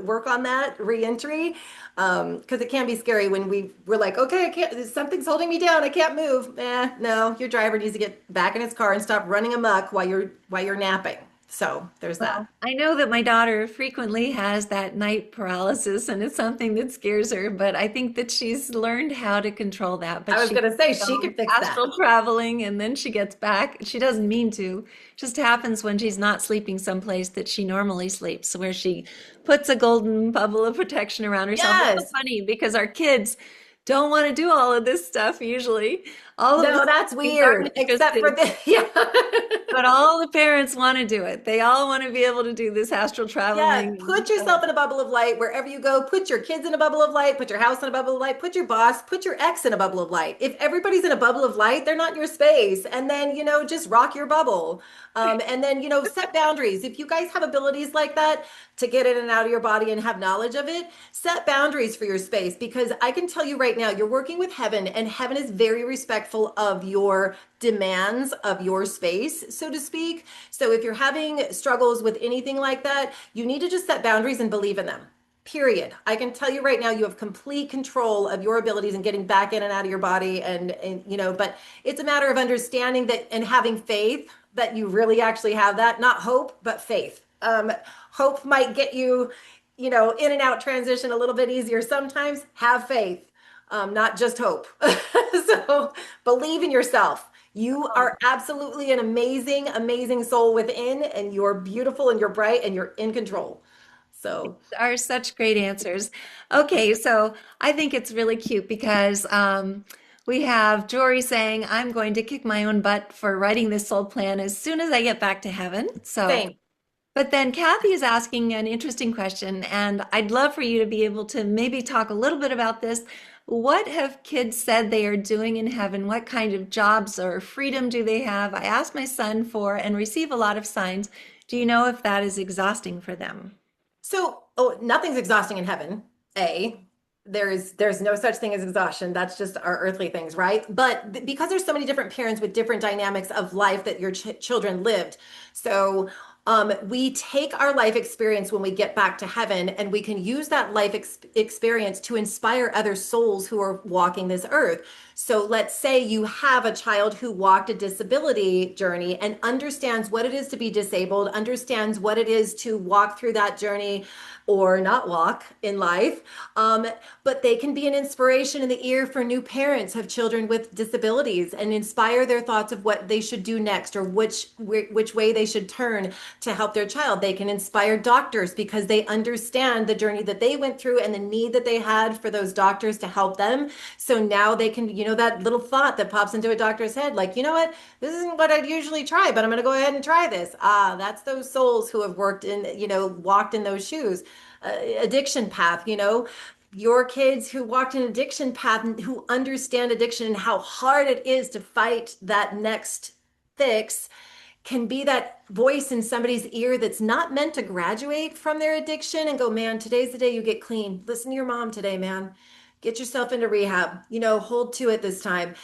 Work on that reentry, because it can be scary when we're like, okay, I can't. Something's holding me down. I can't move. No, your driver needs to get back in his car and stop running amok while you're napping. So there's that. Well, I know that my daughter frequently has that night paralysis, and it's something that scares her, but I think that she's learned how to control that. I But was she gonna say she goes could fix that. astral traveling and then she gets back. She doesn't mean to. Just happens when she's not sleeping someplace that she normally sleeps, where she puts a golden bubble of protection around herself. It's so Yes. funny because our kids don't want to do all of this stuff usually. All of the No, that's things aren't weird. Except for interested. this. Yeah. But all the parents want to do it. They all want to be able to do this astral Yeah, traveling. put And yourself in a bubble of light wherever you go. Put your kids in a bubble of light. Put your house in a bubble of light. Put your boss, put your ex in a bubble of light. If everybody's in a bubble of light, they're not in your space. And then, just rock your bubble. And then, set boundaries. If you guys have abilities like that to get in and out of your body and have knowledge of it, set boundaries for your space. Because I can tell you right now, you're working with heaven, and heaven is very respectful of your demands of your space, so to speak. So if you're having struggles with anything like that, you need to just set boundaries and believe in them. Period. I can tell you right now, you have complete control of your abilities and getting back in and out of your body. But it's a matter of understanding that and having faith that you really actually have that, not hope, but faith. Hope might get you, in and out transition a little bit easier sometimes. Have faith, not just hope. So believe in yourself. You oh, are absolutely an amazing, amazing soul within, and you're beautiful and you're bright and you're in control. So, are such great answers. Okay, so I think it's really cute because we have Jory saying, I'm going to kick my own butt for writing this soul plan as soon as I get back to heaven. So, same. but then Kathy is asking an interesting question, and I'd love for you to be able to maybe talk a little bit about this. What have kids said they are doing in heaven? What kind of jobs or freedom do they have? I asked my son for and receive a lot of signs. Do you know if that is exhausting for them? So, nothing's exhausting in heaven. There's no such thing as exhaustion. That's just our earthly things, right? But because there's so many different parents with different dynamics of life that your children lived, so we take our life experience when we get back to heaven, and we can use that life experience to inspire other souls who are walking this earth. So let's say you have a child who walked a disability journey and understands what it is to be disabled, understands what it is to walk through that journey or not walk in life. But they can be an inspiration in the ear for new parents of children with disabilities and inspire their thoughts of what they should do next or which way they should turn to help their child. They can inspire doctors because they understand the journey that they went through and the need that they had for those doctors to help them. So now they can, that little thought that pops into a doctor's head, like, you know what, this isn't what I'd usually try, but I'm going to go ahead and try this. That's those souls who have walked in those shoes. Addiction path, your kids who walked an addiction path and who understand addiction and how hard it is to fight that next fix can be that voice in somebody's ear that's not meant to graduate from their addiction and go, man, today's the day you get clean. Listen to your mom today, man. Get yourself into rehab, hold to it this time.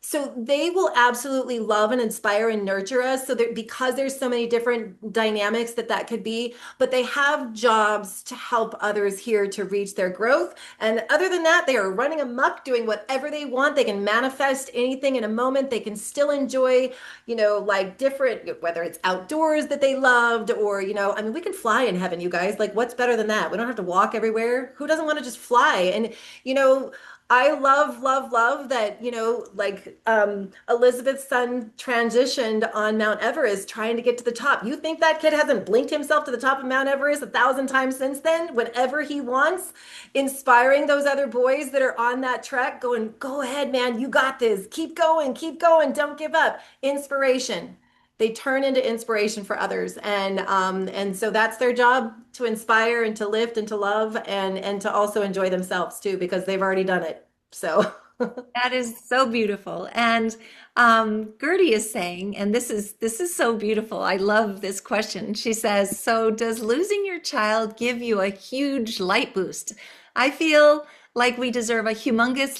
So they will absolutely love and inspire and nurture us. So that because there's so many different dynamics that could be, but they have jobs to help others here to reach their growth. And other than that, they are running amok, doing whatever they want. They can manifest anything in a moment. They can still enjoy, like different, whether it's outdoors that they loved or, I mean, we can fly in heaven, you guys. Like, what's better than that? We don't have to walk everywhere. Who doesn't want to just fly? And, you know, I love, love, love that, like Elizabeth's son transitioned on Mount Everest trying to get to the top. You think that kid hasn't blinked himself to the top of Mount Everest 1,000 times since then, whenever he wants, inspiring those other boys that are on that trek, going, go ahead, man, you got this. Keep going, don't give up. Inspiration. They turn into inspiration for others, and so that's their job, to inspire and to lift and to love and to also enjoy themselves too, because they've already done it. So That is so beautiful. And Gertie is saying, and this is so beautiful. I love this question. She says, "So does losing your child give you a huge light boost? I feel like we deserve a humongous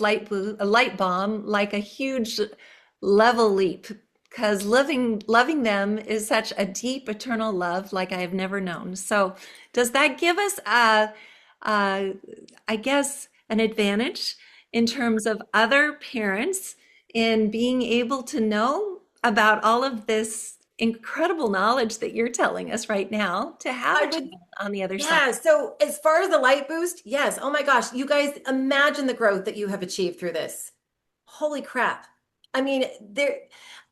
a light bomb, like a huge level leap, because loving them is such a deep, eternal love, like I have never known. So does that give us a I guess, an advantage in terms of other parents in being able to know about all of this incredible knowledge that you're telling us right now to have I a would, child on the other side?" yeah. So as far as the light boost, yes. Oh my gosh, you guys imagine the growth that you have achieved through this. Holy crap. I mean,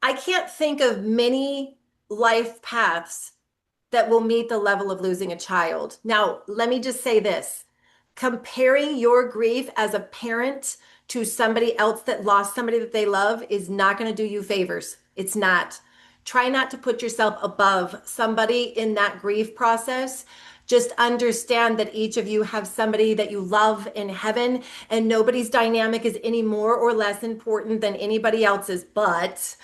I can't think of many life paths that will meet the level of losing a child. Now, let me just say this. Comparing your grief as a parent to somebody else that lost somebody that they love is not going to do you favors. It's not. Try not to put yourself above somebody in that grief process. Just understand that each of you have somebody that you love in heaven, and nobody's dynamic is any more or less important than anybody else's. But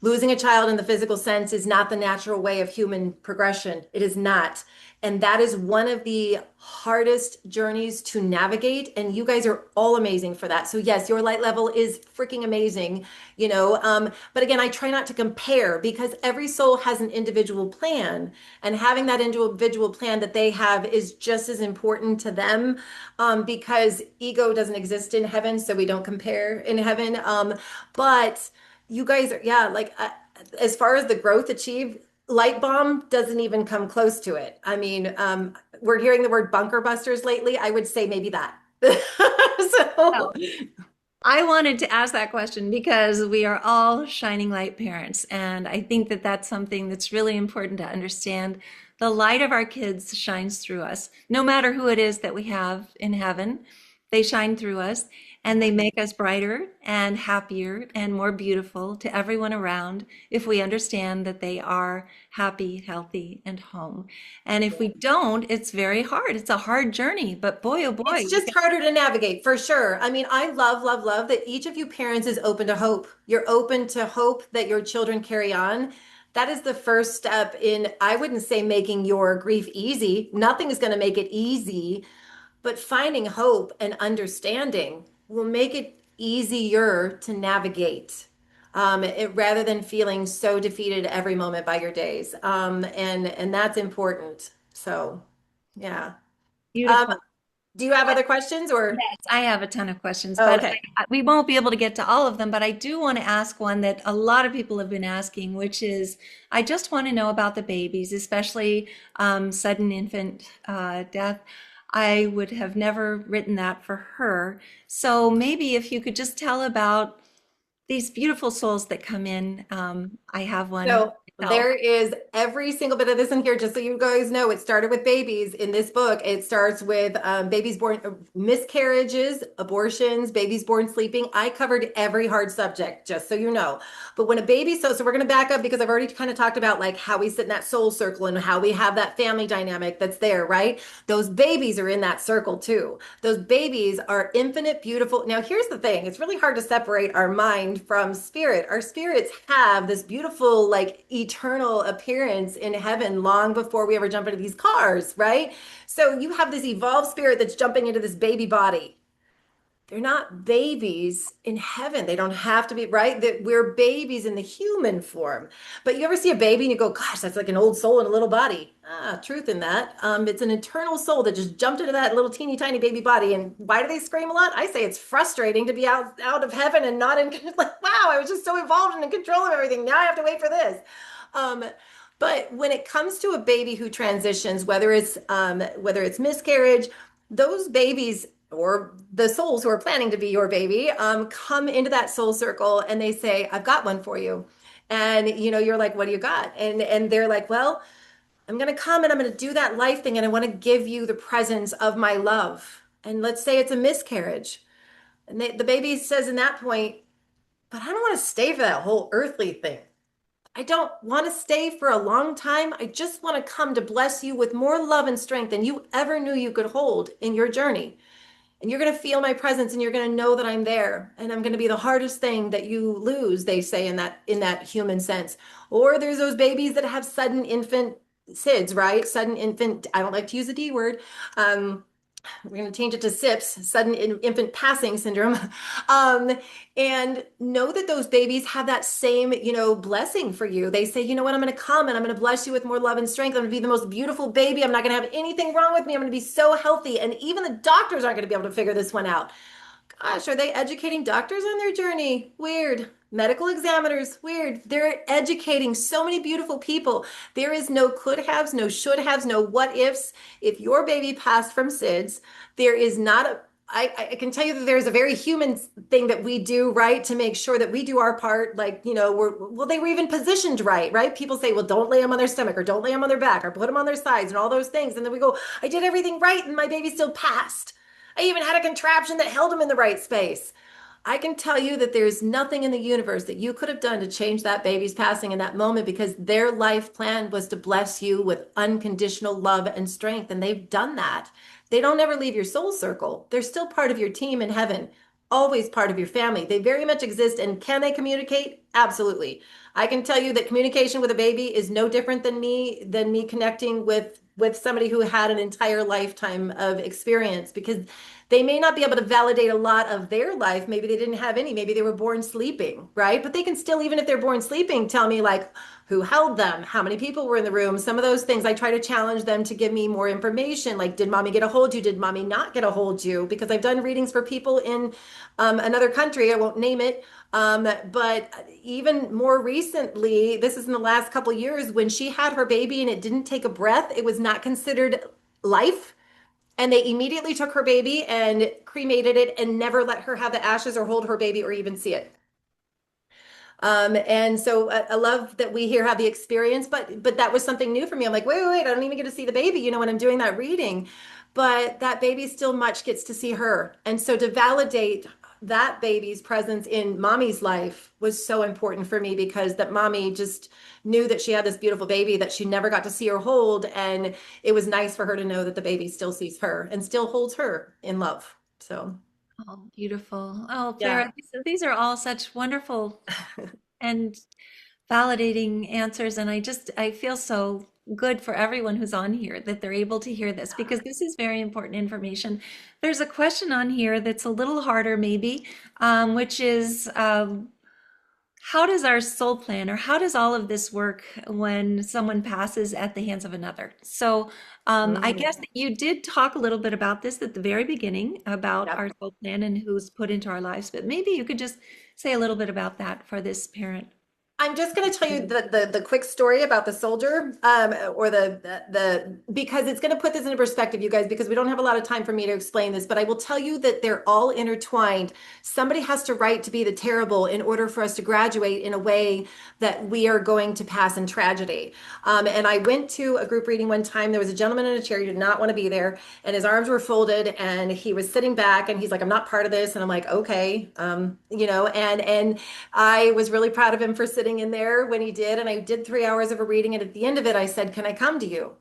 losing a child in the physical sense is not the natural way of human progression. It is not. And that is one of the hardest journeys to navigate. And you guys are all amazing for that. So yes, your light level is freaking amazing, but again, I try not to compare, because every soul has an individual plan, and having that individual plan that they have is just as important to them, because ego doesn't exist in heaven. So we don't compare in heaven. But you guys are, yeah, like as far as the growth achieved, light bomb doesn't even come close to it. I mean, we're hearing the word bunker busters lately. I would say maybe that. So, Well, I wanted to ask that question because we are all shining light parents. And I think that that's something that's really important to understand. The light of our kids shines through us, no matter who it is that we have in heaven. They shine through us and they make us brighter and happier and more beautiful to everyone around if we understand that they are happy, healthy, and home. And if we don't, it's very hard. It's a hard journey, but boy, oh boy, it's just harder to navigate for sure. I mean, I love, love, love that each of you parents is open to hope. You're open to hope that your children carry on. That is the first step in, I wouldn't say making your grief easy. Nothing is going to make it easy, but finding hope and understanding will make it easier to navigate. Rather than feeling so defeated every moment by your days. And that's important. So, yeah. Um, beautiful. do you have other questions or? Yes, I have a ton of questions, Oh, but okay. we won't be able to get to all of them. But I do want to ask one that a lot of people have been asking, which is I just want to know about the babies, especially sudden infant death. I would have never written that for her. So maybe if you could just tell about these beautiful souls that come in. I have one So myself. there is every single bit of this in here, just so you guys know. It started with babies in this book. It starts with babies born, miscarriages, abortions, babies born sleeping. I covered every hard subject, just so you know. But when a baby, so we're going to back up because I've already kind of talked about like how we sit in that soul circle and how we have that family dynamic that's there, right? Those babies are in that circle too. Those babies are infinite, beautiful. Now, here's the thing. It's really hard to separate our mind from spirit. Our spirits have this beautiful, like eternal appearance in heaven long before we ever jump into these cars, right? So you have this evolved spirit that's jumping into this baby body. they're not babies in heaven. They don't have to be, right? That we're babies in the human form. But you ever see a baby and you go, gosh, that's like an old soul in a little body. Ah, truth in that. It's an eternal soul that just jumped into that little teeny tiny baby body. And why do they scream a lot? I say it's frustrating to be out of heaven and not in, like, wow, I was just so involved and in control of everything. Now I have to wait for this. Um, but when it comes to a baby who transitions, whether it's miscarriage, those babies or the souls who are planning to be your baby come into that soul circle and they say, I've got one for you. And you're like, what do you got? And they're like, well, I'm going to come and I'm going to do that life thing and I want to give you the presence of my love. And let's say it's a miscarriage. And the baby says in that point, but I don't want to stay for that whole earthly thing. I don't want to stay for a long time. I just want to come to bless you with more love and strength than you ever knew you could hold in your journey. And you're going to feel my presence and you're going to know that I'm there and I'm going to be the hardest thing that you lose, they say in that human sense. Or there's those babies that have sudden infant SIDS, right? Sudden infant, I don't like to use the D word. We're going to change it to SIPS, sudden infant passing syndrome. Um, and know that those babies have that same, blessing for you. They say, you know what, I'm going to come and I'm going to bless you with more love and strength. I'm going to be the most beautiful baby. I'm not going to have anything wrong with me. I'm going to be so healthy. And even the doctors aren't going to be able to figure this one out. Gosh, are they educating doctors on their journey? Weird. Medical examiners, weird. They're educating so many beautiful people. There is no could haves, no should haves, no what ifs. If your baby passed from SIDS, there is not a I can tell you that there's a very human thing that we do, right, to make sure that we do our part. Like, they were even positioned right, right? People say, well, don't lay them on their stomach or don't lay them on their back or put them on their sides and all those things. And then we go, I did everything right and my baby still passed. I even had a contraption that held him in the right space. I can tell you that there's nothing in the universe that you could have done to change that baby's passing in that moment because their life plan was to bless you with unconditional love and strength. And they've done that. They don't ever leave your soul circle. They're still part of your team in heaven, always part of your family. They very much exist. And can they communicate? Absolutely. I can tell you that communication with a baby is no different than me connecting with somebody who had an entire lifetime of experience because they may not be able to validate a lot of their life. Maybe they didn't have any. Maybe they were born sleeping, right? But they can still, even if they're born sleeping, tell me like who held them, how many people were in the room, some of those things. I try to challenge them to give me more information. Like, did mommy get a hold of you? Did mommy not get a hold of you? Because I've done readings for people in another country. I won't name it. But even more recently, this is in the last couple of years, when she had her baby and it didn't take a breath, it was not considered life. And they immediately took her baby and cremated it and never let her have the ashes or hold her baby or even see it. And so I love that we here have the experience, but that was something new for me. I'm like, wait, I don't even get to see the baby, when I'm doing that reading. But that baby still much gets to see her. And so to validate that baby's presence in mommy's life was so important for me because that mommy just knew that she had this beautiful baby that she never got to see or hold. And it was nice for her to know that the baby still sees her and still holds her in love. So, Oh, beautiful. Oh, yeah. Farah, these are all such wonderful and validating answers. And I feel so good for everyone who's on here that they're able to hear this because this is very important information. There's a question on here that's a little harder, maybe, which is how does our soul plan or how does all of this work when someone passes at the hands of another? So I guess that you did talk a little bit about this at the very beginning about Yep. our soul plan and who's put into our lives, but maybe you could just say a little bit about that for this parent. I'm just going to tell you the quick story about the soldier, or the because it's going to put this into perspective, you guys, because we don't have a lot of time for me to explain this, but I will tell you that they're all intertwined. Somebody has to write to be the terrible in order for us to graduate in a way that we are going to pass in tragedy. And I went to a group reading one time. There was a gentleman in a chair who did not want to be there, and his arms were folded, and he was sitting back, and he's like, "I'm not part of this," and I'm like, "Okay," and I was really proud of him for sitting in there when he did. And I did 3 hours of a reading. And at the end of it, I said, "Can I come to you?"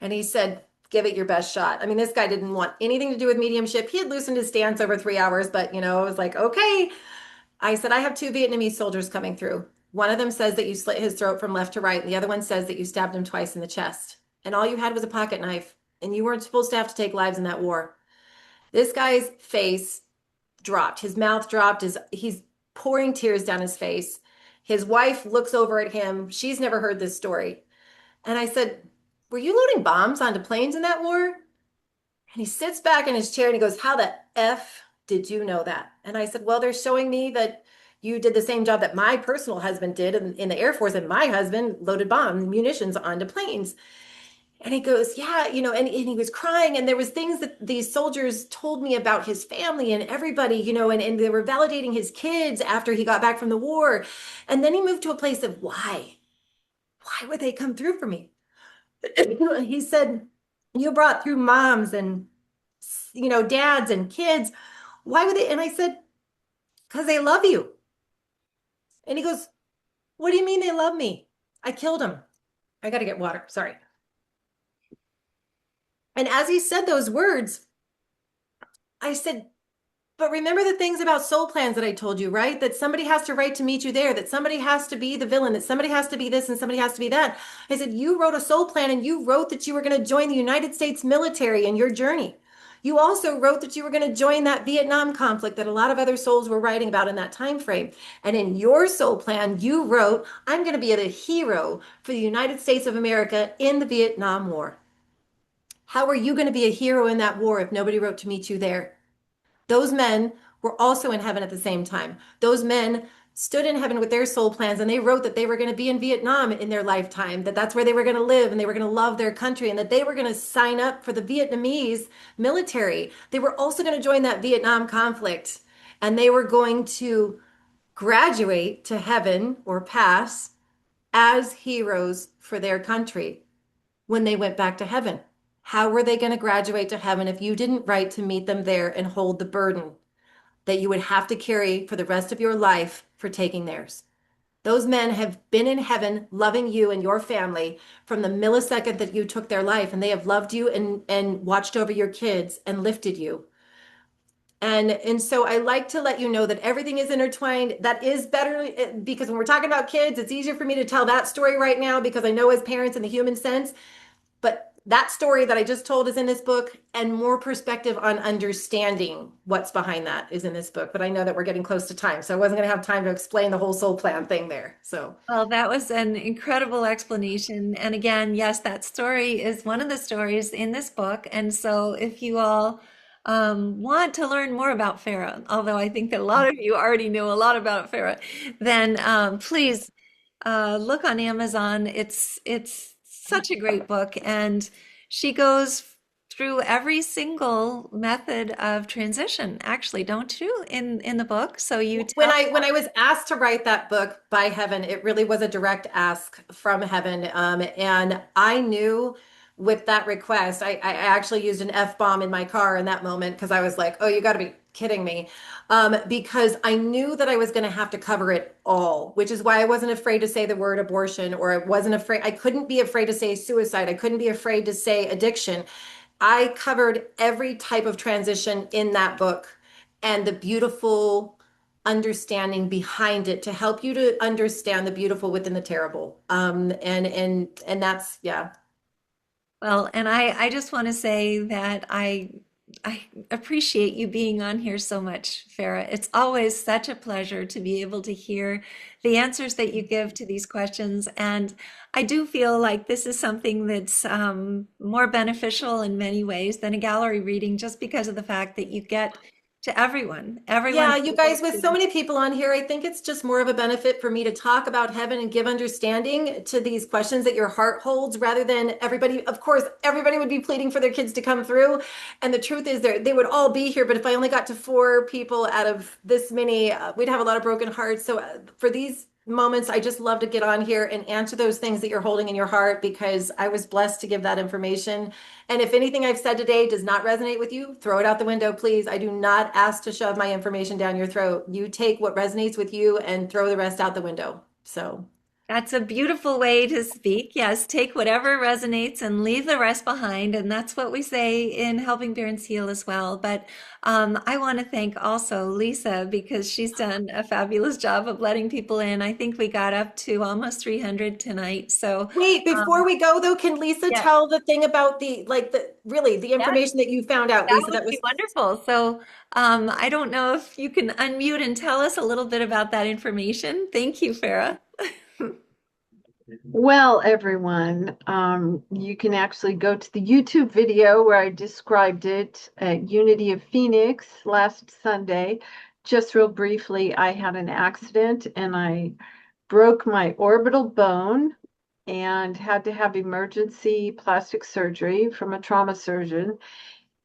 And he said, "Give it your best shot." I mean, this guy didn't want anything to do with mediumship. He had loosened his stance over 3 hours, but I was like, okay. I said, "I have two Vietnamese soldiers coming through. One of them says that you slit his throat from left to right. And the other one says that you stabbed him twice in the chest. And all you had was a pocket knife. And you weren't supposed to have to take lives in that war." This guy's face dropped. His mouth dropped. He's pouring tears down his face. His wife looks over at him. She's never heard this story. And I said, "Were you loading bombs onto planes in that war?" And he sits back in his chair and he goes, "How the F did you know that?" And I said, "Well, they're showing me that you did the same job that my personal husband did in the Air Force, and my husband loaded bombs, munitions onto planes." And he goes, "Yeah, and he was crying. And there was things that these soldiers told me about his family and everybody, and they were validating his kids after he got back from the war." And then he moved to a place of why? Why would they come through for me? He said, "You brought through moms and, dads and kids. Why would they?" And I said, "Because they love you." And he goes, "What do you mean they love me? I killed them." I got to get water. Sorry. And as he said those words, I said, "But remember the things about soul plans that I told you, right? That somebody has to write to meet you there, that somebody has to be the villain, that somebody has to be this and somebody has to be that." I said, "You wrote a soul plan and you wrote that you were going to join the United States military in your journey. You also wrote that you were going to join that Vietnam conflict that a lot of other souls were writing about in that time frame. And in your soul plan, you wrote, 'I'm going to be the hero for the United States of America in the Vietnam War.' How are you going to be a hero in that war if nobody wrote to meet you there?" Those men were also in heaven at the same time. Those men stood in heaven with their soul plans and they wrote that they were going to be in Vietnam in their lifetime, that that's where they were going to live and they were going to love their country and that they were going to sign up for the Vietnamese military. They were also going to join that Vietnam conflict and they were going to graduate to heaven or pass as heroes for their country when they went back to heaven. How were they going to graduate to heaven if you didn't write to meet them there and hold the burden that you would have to carry for the rest of your life for taking theirs? Those men have been in heaven loving you and your family from the millisecond that you took their life, and they have loved you and watched over your kids and lifted you. And so I like to let you know that everything is intertwined. That is better because when we're talking about kids, it's easier for me to tell that story right now because I know as parents in the human sense. But that story that I just told is in this book, and more perspective on understanding what's behind that is in this book. But I know that we're getting close to time, so I wasn't going to have time to explain the whole soul plan thing there. So, Well, that was an incredible explanation. And again, yes, that story is one of the stories in this book. And so if you all want to learn more about Farah, although I think that a lot of you already know a lot about Farah, then please look on Amazon. It's such a great book, and she goes through every single method of transition. Actually, don't you in the book? So you when tell. I was asked to write that book by heaven, it really was a direct ask from heaven, and I knew with that request, I actually used an F-bomb in my car in that moment because I was like, "Oh, you got to be kidding me," because I knew that I was going to have to cover it all, which is why I wasn't afraid to say the word abortion, or I wasn't afraid. I couldn't be afraid to say suicide. I couldn't be afraid to say addiction. I covered every type of transition in that book and the beautiful understanding behind it to help you to understand the beautiful within the terrible. And that's yeah. Well, and I just want to say that I appreciate you being on here so much, Farah. It's always such a pleasure to be able to hear the answers that you give to these questions. And I do feel like this is something that's more beneficial in many ways than a gallery reading, just because of the fact that you get to everyone. Everyone's Yeah, you able guys, with so to. many people on here, I think it's just more of a benefit for me to talk about heaven and give understanding to these questions that your heart holds rather than everybody. Of course, everybody would be pleading for their kids to come through. And the truth is, they would all be here. But if I only got to four people out of this many, we'd have a lot of broken hearts. So for these moments, I just love to get on here and answer those things that you're holding in your heart because I was blessed to give that information. And if anything I've said today does not resonate with you, throw it out the window, please. I do not ask to shove my information down your throat. You take what resonates with you and throw the rest out the window. So, That's a beautiful way to speak. Yes, take whatever resonates and leave the rest behind. And that's what we say in Helping Parents Heal as well. But I want to thank also Lisa because she's done a fabulous job of letting people in. I think we got up to almost 300 tonight. So, Wait, before we go though, can Lisa yeah, tell the thing about the yeah, information that you found out, that Lisa, would that be was wonderful. So, I don't know if you can unmute and tell us a little bit about that information. Thank you, Farah. Well, everyone, you can actually go to the YouTube video where I described it at Unity of Phoenix last Sunday. Just real briefly, I had an accident and I broke my orbital bone and had to have emergency plastic surgery from a trauma surgeon.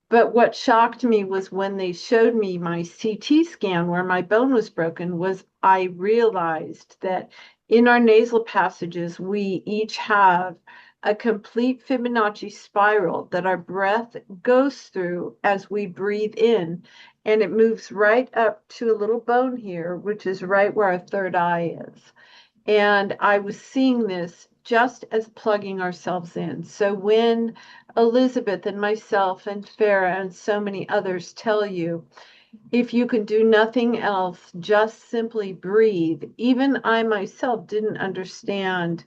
But what shocked me was when they showed me my CT scan where my bone was broken, was I realized that in our nasal passages, we each have a complete Fibonacci spiral that our breath goes through as we breathe in, and it moves right up to a little bone here, which is right where our third eye is. And I was seeing this just as plugging ourselves in. So when Elizabeth and myself and Farah and so many others tell you, if you can do nothing else, just simply breathe. Even I myself didn't understand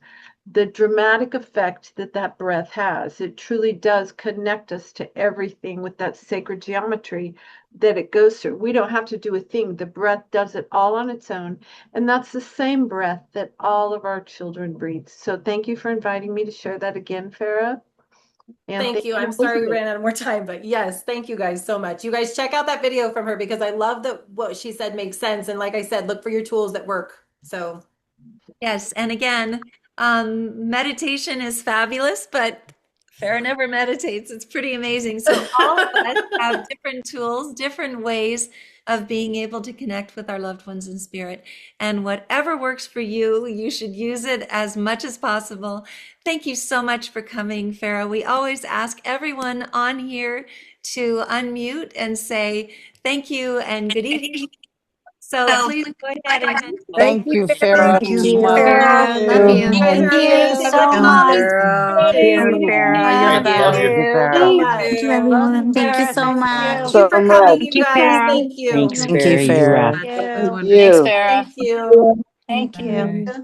the dramatic effect that that breath has. It truly does connect us to everything with that sacred geometry that it goes through. We don't have to do a thing. The breath does it all on its own. And that's the same breath that all of our children breathe. So thank you for inviting me to share that again, Farah. And Thank thank you. you, I'm sorry we Elizabeth. ran out of more time, but yes, thank you guys so much. You guys check out that video from her because I love that what she said makes sense. And like I said, look for your tools that work. So Yes, and again, meditation is fabulous, but Farah never meditates. It's pretty amazing. So all of us have different tools, different ways of being able to connect with our loved ones in spirit. And whatever works for you, you should use it as much as possible. Thank you so much for coming, Farah. We always ask everyone on here to unmute and say thank you and good evening. So please go ahead and Thank you, Farah. Thank you, Thank you, Mwah. Farah. Farah. Love Thank you. you guys you. are Thank Thank you amazing. so Have a Thank you, much. Farah. you, good Farah. evening. You're the Love Love best, you. you. So Farah. Thank much. you, Love you, everyone. Thank you Farah. so Thank Thank much. you. you So for much. coming, Thank you you, guys. Farah. Thank you. Thanks, Thank Thank you, Farah. You you. Farah. rock. Thank That was you. You. wonderful. Thank Farah. you. Thank you. Thank you.